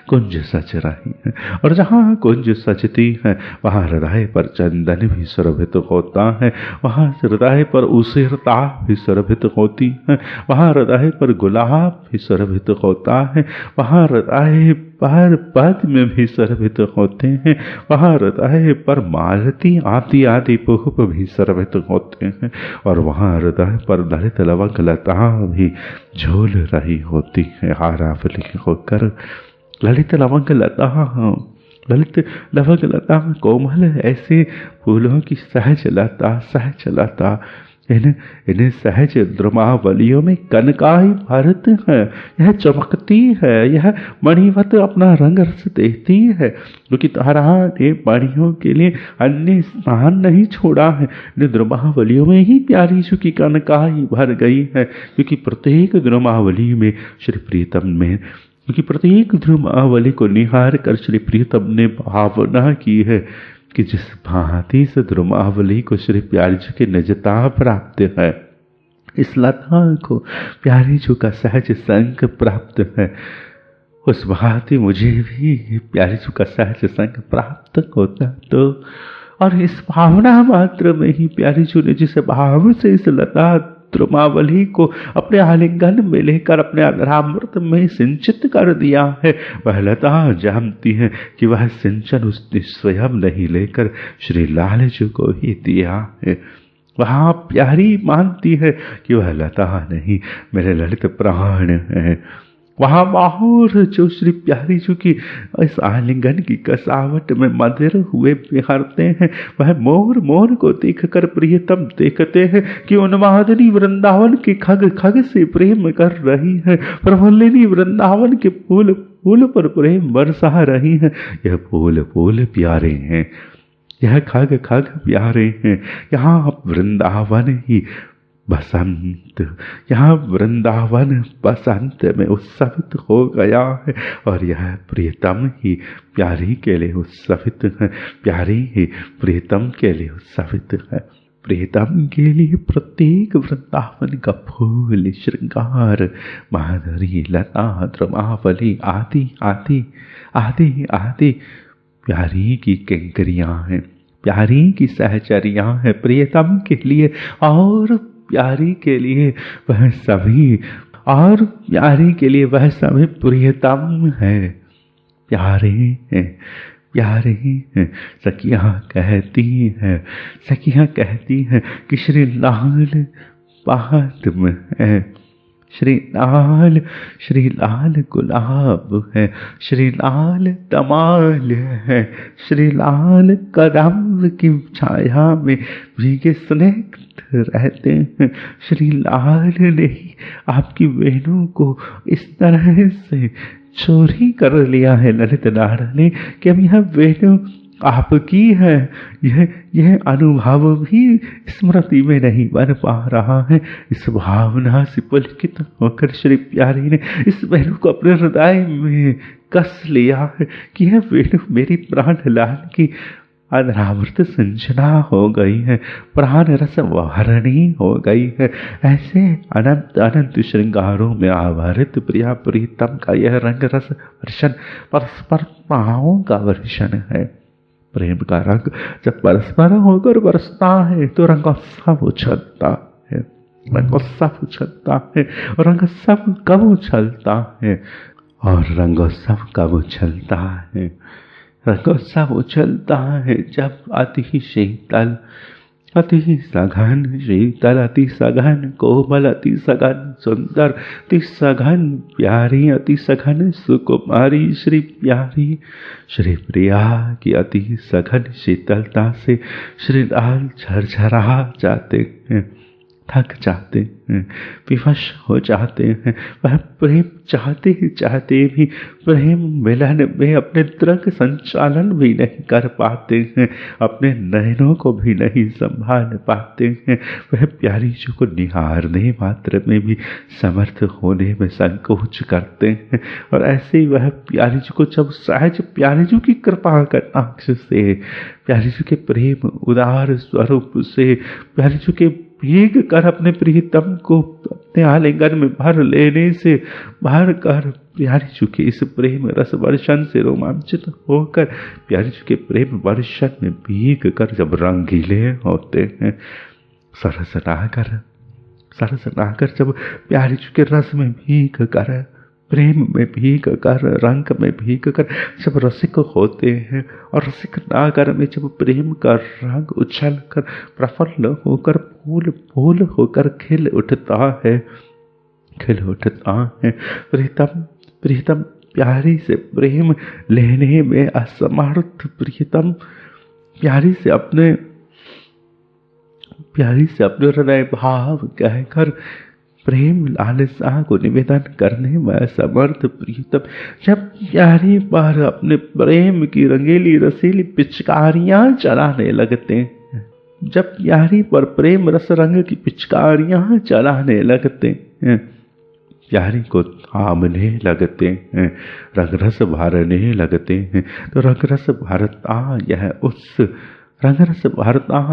कुंज सज रही है, और जहाँ कुंज सजती है वहाँ हृदय पर चंदन भी सुरभित होता है, वहाँ हृदय पर उसिरता भी सुरभित होती है, वहाँ हृदय पर गुलाब भी सुरभित होता है, वहाँ हृदय पर पद्म भी सुरभित होते हैं, वहाँ हृदय पर मालती आदि आदि पुष्प भी सुरभित होते हैं, और वहाँ हृदय पर ललित लवंग लता भी झूल रही होती है, हारावली होकर ललित लवंग लता कोमल ऐसे फूलों की सहज लता इन्हें सहज द्रुमावलियों में कनकाई भरत है, यह चमकती है, यह मणिवत अपना रंग रस देती है, क्योंकि तारा ने मणियों के लिए अन्य स्थान नहीं छोड़ा है, इन द्रुमावलियों में ही प्यारी जी की कनकाई भर गई है, क्योंकि प्रत्येक द्रुमावली में श्री प्रीतम में, क्योंकि प्रत्येक ध्रुमावली को निहार कर श्री प्रीतम ने भावना की है कि जिस भांति से ध्रुमावली को श्री प्यारी जी की निजता प्राप्त है, इस लता को प्यारी जी का सहज संग प्राप्त है, उस भांति मुझे भी प्यारी जी का सहज संग प्राप्त होता तो, और इस भावना मात्र में ही प्यारी जी ने जिस भाव से इस लता द्रुमावली को अपने आलिंगन में लेकर अपने अधरामृत में सिंचित कर दिया है, वह लता जानती है कि वह सिंचन उसने स्वयं नहीं लेकर श्री लाल जी को ही दिया है, वह प्यारी मानती है कि वह लता नहीं मेरे ललित प्राण है, वहाँ माहौर जो श्री प्यारी जी की इस आलिंगन की कसावट में मदिर हुए बिहारते हैं, वह मोर को देखकर प्रियतम देखते हैं कि उन्मादिनी वृंदावन के खग से प्रेम कर रही है, प्रफुल्लिनी वृंदावन के फूल पर प्रेम बरसा रही है, यह फूल प्यारे हैं, यह खग प्यारे हैं, यहाँ वृंदावन ही बसंत, यहाँ वृंदावन बसंत में उत्सवित हो गया है, और यह प्रियतम ही प्यारी के लिए उत्सवित है, प्यारी ही प्रियतम के लिए उत्सवित है, प्रियतम के लिए प्रत्येक वृंदावन का फूल श्रृंगार माधुरी लता द्रुमावली आदि आदि आदि आदि प्यारी की किंकरियां हैं, प्यारी की सहचरियां हैं प्रियतम के लिए, और प्यारी के लिए वह सभी, और प्यारी के लिए वह सभी प्रियतम है, प्यारे हैं। सखियां कहती हैं कि श्री लाल पादम है, श्री लाल गुलाब है, श्री लाल तमाल है, श्री लाल कदम की छाया में भीगे स्नेह रहते हैं, श्री लाल ने ही आपकी वेणु को इस तरह से चोरी कर लिया है ललित नारायण ने कि अब यह वेणु आपकी है, यह अनुभव भी स्मृति में नहीं बन पा रहा है, इस भावना से पुलकित होकर श्री प्यारी ने इस वेणु को अपने हृदय में कस लिया है कि यह वेणु मेरी प्राण लाल की अधरामृत सिंचना हो गई है, प्राण रस वारणी हो गई है, ऐसे अनंत अनंत श्रृंगारों में आभारित प्रिया प्रीतम का यह रंग रस वर्षण परस्पर पाँवों का वर्षण है, प्रेम का रंग जब परस्पर होकर बरसता है तो रंगोत्सव उछलता है, रंगोत्सव उछलता है, रंगोत्सव कब उछलता है, और रंगोत्सव कब उछलता है, रंगोत्सव उछलता है जब अति शीतल, अति सघन शीतल, अति सघन कोमल, अति सघन सुंदर, अति सघन प्यारी, अति सघन सुकुमारी श्री प्यारी श्री प्रिया की अति सघन शीतलता से श्री लाल झरझरा जाते हैं, थक जाते हैं, विवश हो जाते हैं। वह प्रेम चाहते ही चाहते भी प्रेम मिलन में अपने दृढ़ संचालन भी नहीं कर पाते हैं, अपने नयनों को भी नहीं संभाल पाते हैं। वह प्यारी जी को निहारने मात्र में भी समर्थ होने में संकोच करते हैं। और ऐसे ही वह प्यारी जी को जब सहज प्यारी जी की कृपा कटाक्ष से, प्यारी जी के प्रेम उदार स्वरूप से, प्यारी जी के भीग कर अपने प्रियतम को अपने आलिंगन में भर लेने से, भर कर प्यारी जी के इस प्रेम रस वर्षण से रोमांचित होकर प्यारी जी के प्रेम वर्षण में भीग कर जब रंगीले होते हैं, सरस नाकर जब प्यारी जी के रस में भीग कर, प्रेम में भीग कर, रंग में भीग कर जब रसिक होते हैं, और रसिक नागर में जब प्रेम का रंग उछल कर प्रफुल्ल होकर फूल फूल होकर खिल उठता है। प्रीतम प्यारी से प्रेम लेने में असमर्थ प्रीतम प्यारी से अपने हृदय भाव कहकर प्रेम लालसा को निवेदन करने में असमर्थ प्रीतम जब प्यारी पर अपने प्रेम की रंगीली रसीली पिचकारियां चलाने लगते हैं, जब प्यारी पर प्रेम रस रंग की पिचकारियां चलाने लगते हैं, प्यारी को थामने लगते हैं, रंग रस भरने लगते हैं, तो रंग रस भरता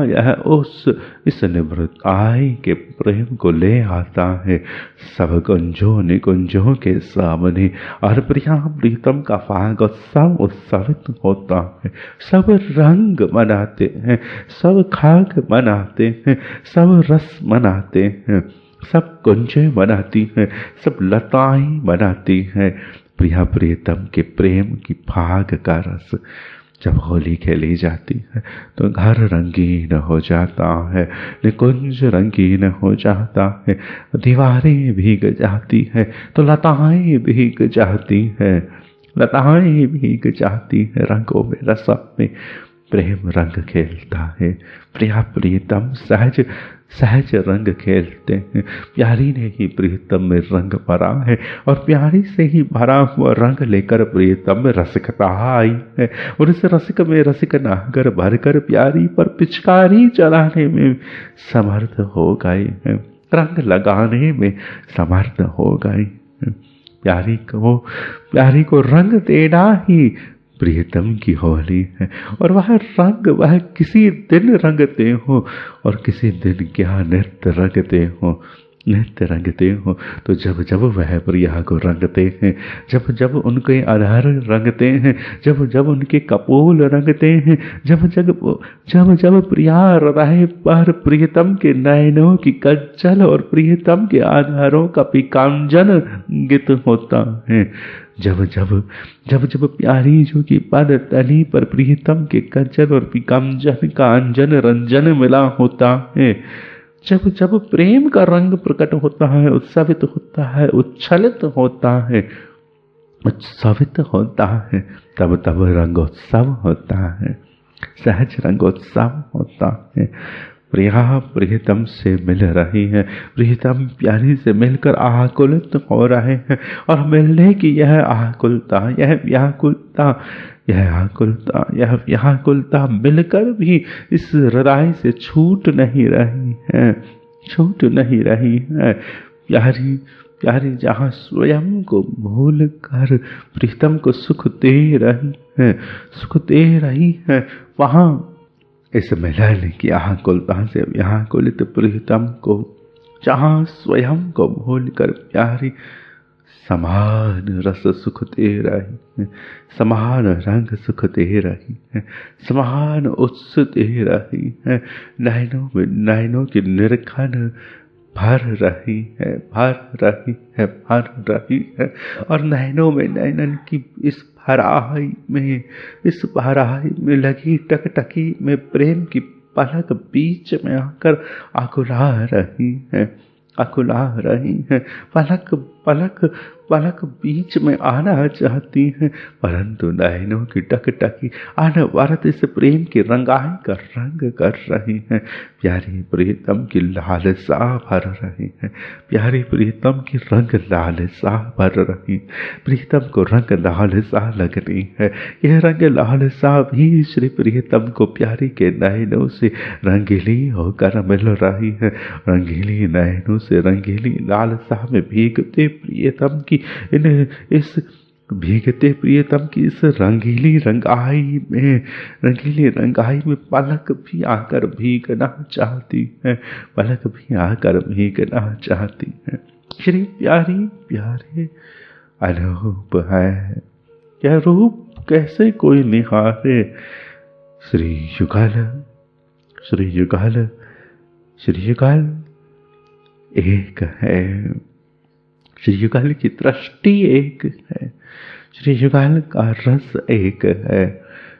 यह उस इस निवृत्ताई के प्रेम को ले आता है सब कुंजों निकुंजों के सामने। और प्रीतम का फागोत्सव उत्सवित होता है। सब रंग मनाते हैं, सब खाक मनाते हैं, सब रस मनाते हैं, सब कुंजें मनाती हैं, सब लताएं मनाती हैं प्रियतम के प्रेम की फाग का रस। जब होली खेली जाती है तो घर रंगीन हो जाता है, निकुंज रंगीन हो जाता है, दीवारें भीग जाती है तो लताएं भीग जाती है रंगों में, रसों में प्रेम रंग खेलता है। प्रियतम सहज रंग खेलते हैं। प्यारी ने ही प्रियतम में रंग भरा है, और प्यारी से ही भरा हुआ रंग लेकर प्रियतम में रसिकता आई है, और इस रसिक में रसिक नागर भरकर प्यारी पर पिचकारी चलाने में समर्थ हो गए हैं, रंग लगाने में समर्थ हो गए हैं। प्यारी को रंग देना ही प्रियतम की होली है, और वह रंग वह किसी दिन रंगते हो, और किसी दिन क्या नृत्य रंगते हो। तो जब जब वह प्रिया को रंगते हैं, जब जब उनके आधार रंगते हैं, जब जब उनके कपोल रंगते हैं, जब जब प्रिया हृदय पर प्रियतम के नयनों की कज्जल और प्रियतम के आधारों का पिकांजन गीत होता है, जब जब प्यारी जो की पद तली पर प्रियतम के कज्जल और पिकांजन का अंजन रंजन मिला होता है, जब जब प्रेम का रंग प्रकट होता है, उत्सवित होता है, उच्छलित होता है, तब रंगोत्सव होता है, सहज रंगोत्सव होता है। प्रिया प्रियतम से मिल रही है, प्रियतम प्यारी से मिलकर आकुलित हो रहे हैं, और मिलने की यह व्याकुलता मिलकर भी इस हृदय से छूट नहीं रही है। प्यारी जहाँ स्वयं को भूल कर प्रीतम को सुख दे रही है, वहाँ इस मिलन की आकुलता से व्याकुलित प्रीतम को जहाँ स्वयं को भूल कर प्यारी समान रस सुख दे रही है, समान रंग सुख दे रही है, समान उत्स दे रही है। नैनों में नैनों की निरखन भर रही है, भर रही है, भर रही है। और नैनों में नैनन की इस भराई में, इस भराई में लगी टकटकी में प्रेम की पलक बीच में आकर आकुला रही है, आकुला रही है। पलक पलक पलक बीच में आना चाहती है, परंतु नैनों की टकटकी अनवरत इस प्रेम की रंगाई का रंग कर रही है। प्यारी प्रीतम की लालसा भर रही है, प्यारी प्रीतम की रंग लालसा भर रही, प्रीतम को रंग लालसा लग रही है। यह रंग लालसा भी श्री प्रीतम को प्यारी के नैनों से रंगीली होकर मिल रही है। रंगीली नैनों से रंगीली लालसा में भीगते प्रियतम की इस भीगते प्रियतम की इस रंगीली रंगाई में पलक भी आकर भीगना चाहती है, पलक भी आकर भीगना चाहती है। श्री प्यारी प्यारे अनूप है, यह रूप कैसे कोई निहारे। श्री युगल श्री युगल श्री युगल एक है, श्री युगल की दृष्टि एक है, श्री युगल का रस एक है,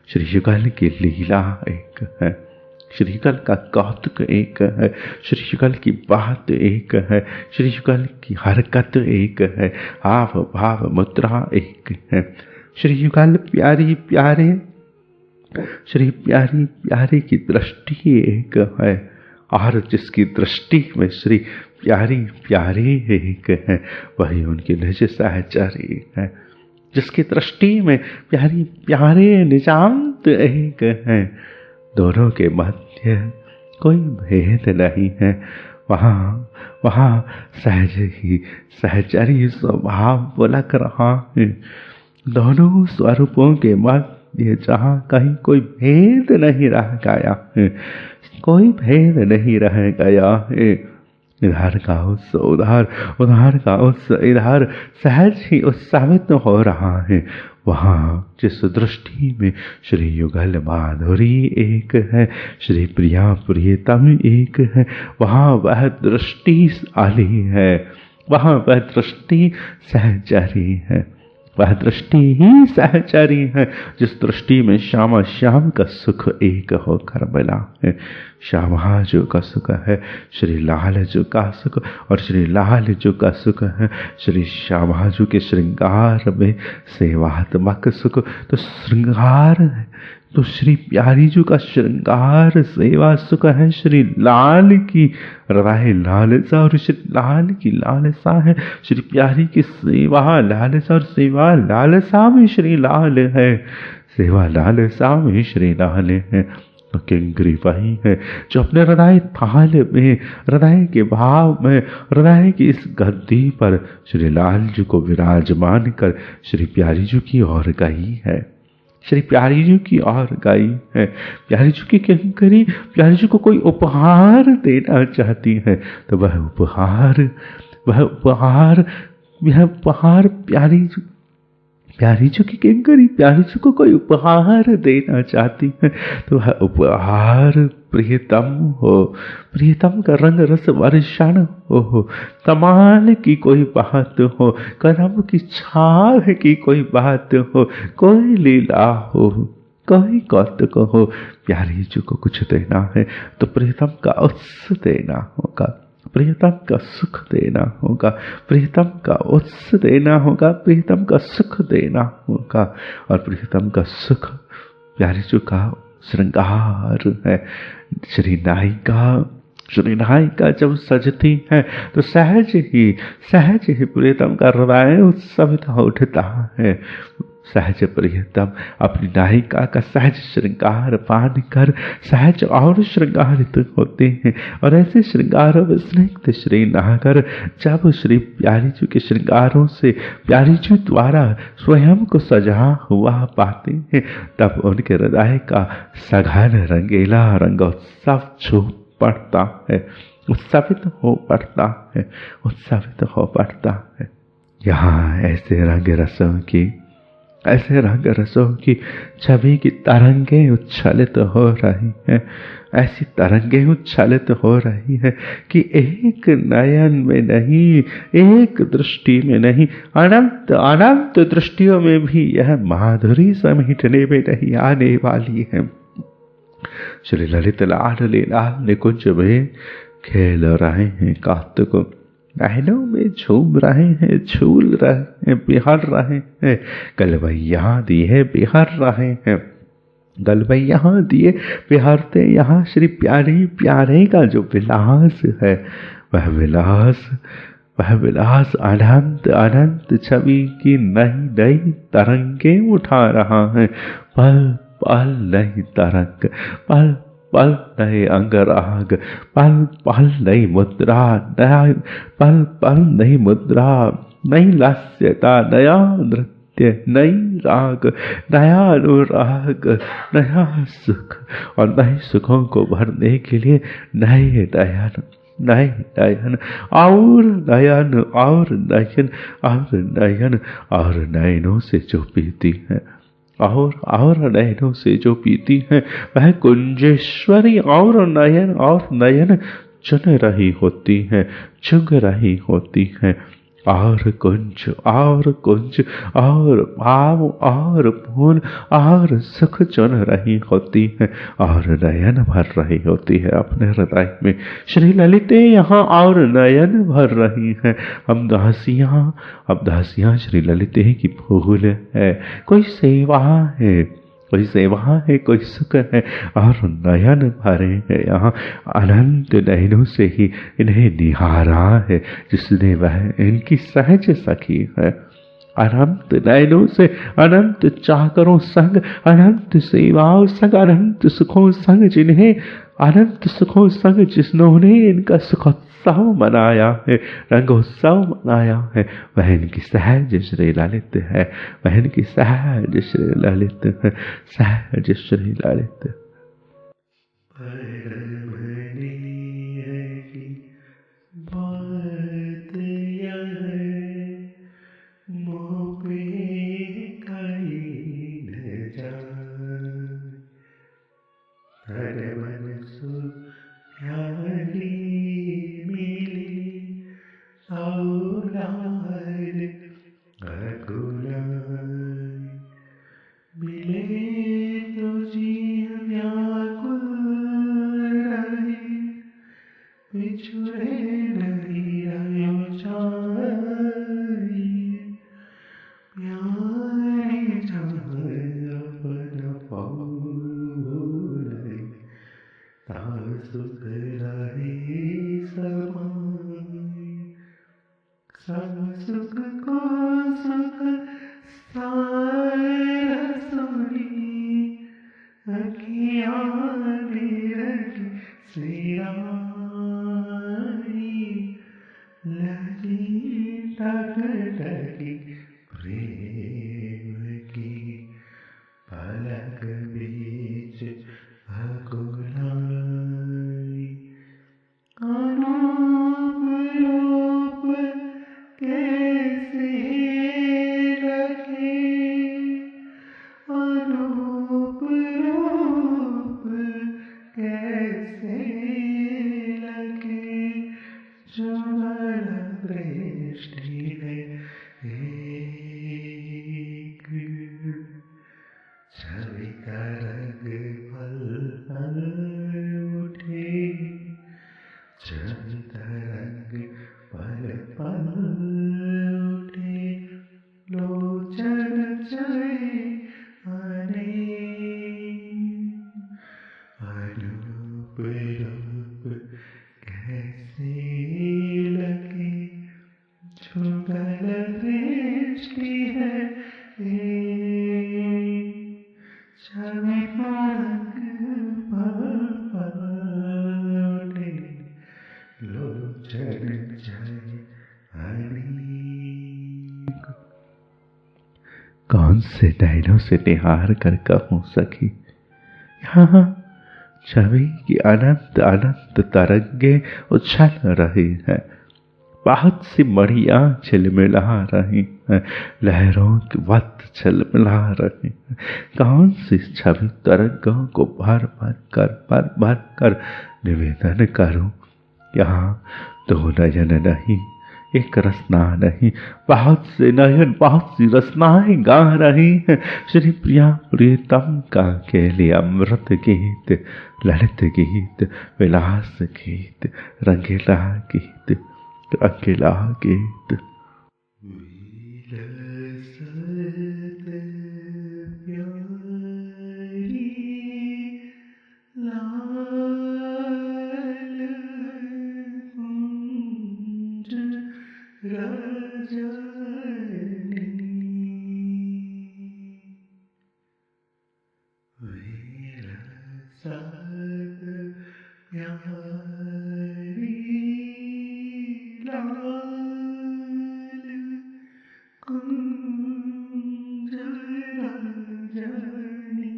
श्री युगल की लीला एक है, श्री युगल का कौतुक एक है, श्री युगल की बात एक है, श्री युगल की हरकत एक है, हाव भाव मुद्रा एक है। श्री युगल प्यारी प्यारे, श्री प्यारी प्यारे की दृष्टि एक है, और जिसकी दृष्टि में श्री प्यारी प्यारी एक है, वही उनकी निज सहचरी है। जिसकी दृष्टि में प्यारी प्यारे निजांत एक है, दोनों के मध्य कोई भेद नहीं है। वहाँ सहज ही सहचरी स्वभाव पलक रहा है। दोनों स्वरूपों के मध्य जहाँ कहीं कोई भेद नहीं रह गया है, कोई भेद नहीं रह गया है। इधर का उत्सव उधर, उधर का उत्सव इधर सहज ही उत्साहित हो रहा है। वहाँ जिस दृष्टि में श्री युगल माधुरी एक है, श्री प्रिया प्रियतम एक है, वहाँ वह दृष्टि आली है, वहाँ वह दृष्टि सहचरी है, वह दृष्टि ही सहचरी है। जिस दृष्टि में श्यामा श्याम का सुख एक होकर मिला है। श्यामा जो का सुख है, श्री लाल जो का सुख, और श्री लाल जो का सुख है श्री श्यामा जो के श्रृंगार में सेवात्मक सुख। तो श्रृंगार है तो श्री प्यारी जी का श्रृंगार सेवा सुख है, श्री लाल की हृदय लालसा और श्री लाल की लालसा है, श्री प्यारी की सेवा लालसा और सेवा लालसा में श्री लाल है, सेवा लालसा में श्री लाल है। तो किंकरी वही है जो अपने हृदय थाल में, हृदय के भाव में, हृदय की इस गद्दी पर श्री लाल जी को विराजमान कर श्री प्यारी जी की ओर गई है, श्री प्यारी जी की ओर गई है। प्यारी जी की किंकरी प्यारी जी को कोई उपहार देना चाहती है, तो वह उपहार प्यारी जी की किंकरी प्यारी जी को कोई उपहार देना चाहती है, तो वह उपहार प्रियतम हो, प्रियतम का रंग रस वर्षण हो, कमाल की कोई बात हो, करम की छाव की कोई बात हो, कोई लीला हो, कोई कौतुक हो। प्यारी जी को कुछ देना है तो प्रियतम का उत्स देना होगा, प्रियतम का सुख देना होगा, प्रियतम का उत्स देना होगा, प्रियतम का सुख देना होगा। और प्रियतम का सुख प्यारी जी का श्रृंगार है। श्री नायिका जब सजती है तो सहज ही प्रियतम का हृदय उत्सवित उठता है। सहज प्रियतम अपनी नायिका का सहज श्रृंगार पान कर सहज और श्रृंगारित होते हैं। और ऐसे श्रृंगारों में स्निग्ध श्री नागर जब श्री प्यारी जी के श्रृंगारों से प्यारी जी द्वारा स्वयं को सजा हुआ पाते हैं, तब उनके हृदय का सघन रंगीला रंगोत्सव छू पड़ता है, उत्सवित हो पड़ता है, उत्सवित हो पड़ता है। यहाँ ऐसे रंग रसों की ऐसे रंग रसों की छवि की तरंगे उच्छलित हो रही हैं, ऐसी तरंगे उच्छलित हो रही है कि एक नयन में नहीं, एक दृष्टि में नहीं, अनंत अनंत दृष्टियों में भी यह माधुरी समेटने में नहीं आने वाली है। श्री ललित लाल लीलाल निकुंज में खेल रहे हैं कार्तिक, नैनों में झूम रहे हैं, झूल रहे हैं, बिहार रहे हैं, गलवैया दिए बिहार रहे हैं, गलवैया दिए बिहारते यहाँ श्री प्यारे प्यारे का जो विलास है, वह विलास अनंत अनंत छवि की नई नई तरंगे उठा रहा है। पल पल नई तरंग, पल पल नए अंगराग, पल पल नई मुद्रा, पल पल नई मुद्रा, नई लास्यता, नया नृत्य, नई राग, नया अनुराग, नया सुख, और नए सुखों को भरने के लिए नए नयन, नए नयन और नयन और नयन और नयन और नयनों से जो पीती है, और नयनों से जो पीती है, वह कुंजेश्वरी और नयन चुन रही होती है, चुग रही होती है, और कुंज और भाव और फूल और सुख चुन रही होती है, और नयन भर रही होती है अपने हृदय में। श्री ललिते यहाँ और नयन भर रही है। अब दासियां श्री ललिते की फूल है, कोई सेवा है, कोई सुख है, और नयन भरे हैं यहाँ। अनंत नयनों से ही इन्हें निहारा है जिसने वह इनकी सहज सखी है। अनंत नयनों से अनंत चाकरों संग, अनंत सेवाओं संग, अनंत सुखों संग, अनंत सुखों संग जिन्होंने इनका सुखोत्सव मनाया है, रंगोत्सव मनाया है, वह इनकी सहज श्री ललित है, वह इनकी सहज श्री ललित है, सहज श्री ललित। कौन से नैनों से निहार कर कहूं सखी, यहाँ छवि की अनंत अनंत तरंगे उछल रही है। बहुत सी मड़ियाँ झिलमिला रही हैं, लहरों के वक्त झिलमिला रही हैं। कौन सी छवि तरंगों को भर भर कर निवेदन करूं। यहाँ दो नयन नहीं, एक रसना नहीं, बहुत से नयन बहुत सी रसनाएं गा रही हैं। श्री प्रिया प्रीतम का के लिए अमृत गीत, ललित गीत, विलास गीत, रंगीला गीत, रंगीला गीत। विलसत प्यारी लाल कुंज रजनी, विलसत प्यारी लाल कुंज रजनी,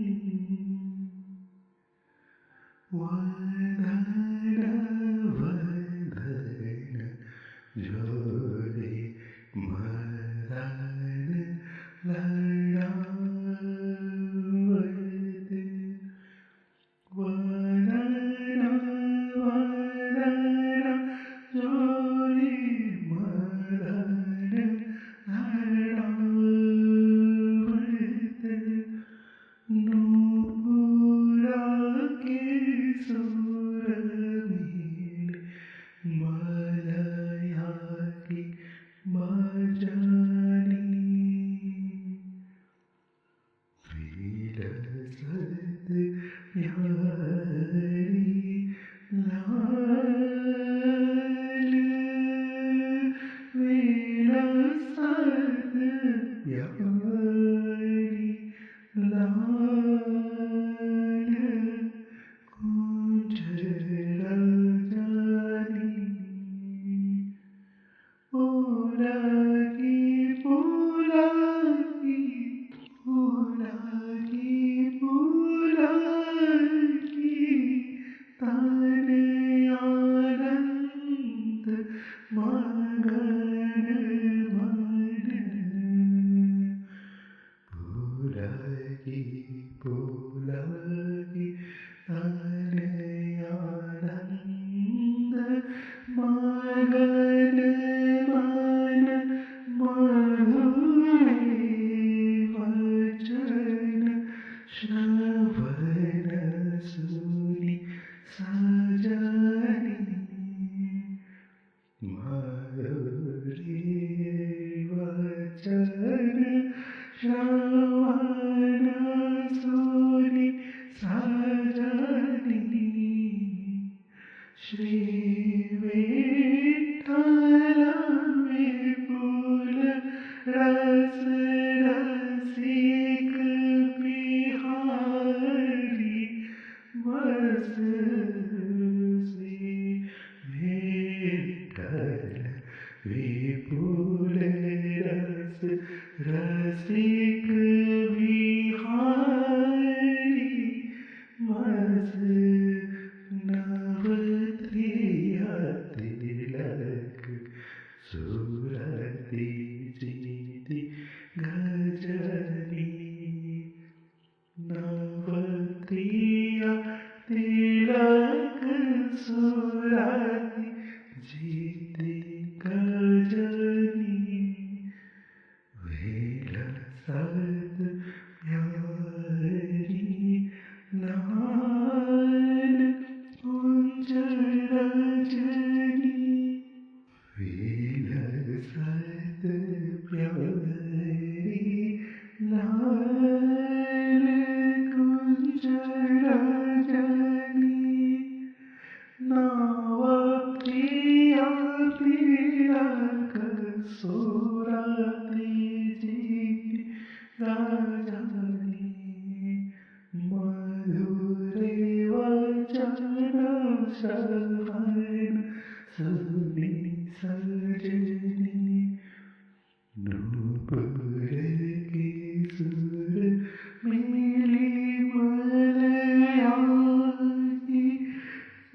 वदन वदन जोड़े मदन लड़ावत, वदन वदन जोड़े मदन लड़ावत, नूपुरा के सुर में मलया की बजानी, विलसत प्यारी लाल, विलसत प्यारी लाल कुंज रजनी, पुलकी पुलकी पुलकी पुलकी तन आनंद मगन मन, पुलकी पुलकी तन आनंद मगन मन, मधुरे वचन श्रवण सुनि सजनी, मधुरे वचन श्रवण सुनि सजनी, श्री विठ्ठल विपुल रस रसिक बिहारी, बस श्री विठ्ठल विपुल रस रसिक बिहारी, बस नवत्रिया तिलक सुरति जीति गजनी, नवत्रिया तिलक सुरति जीति गजनी, विलसत प्यारी लाल कुंज रजनी, विलसत प्यारी लाल कुंज रजनी, नवप्रिया तिलक सुरति जीति गजनी, मधुरे वचन श्रवण सुनि सजनी, नूपुर के सुर मिली मलया की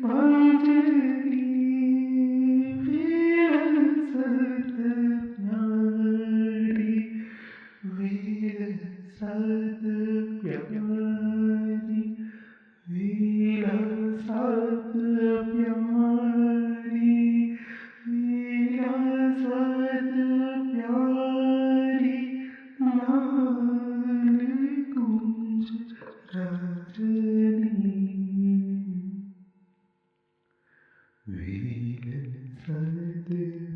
भजनी, विलसत Wie eine Seite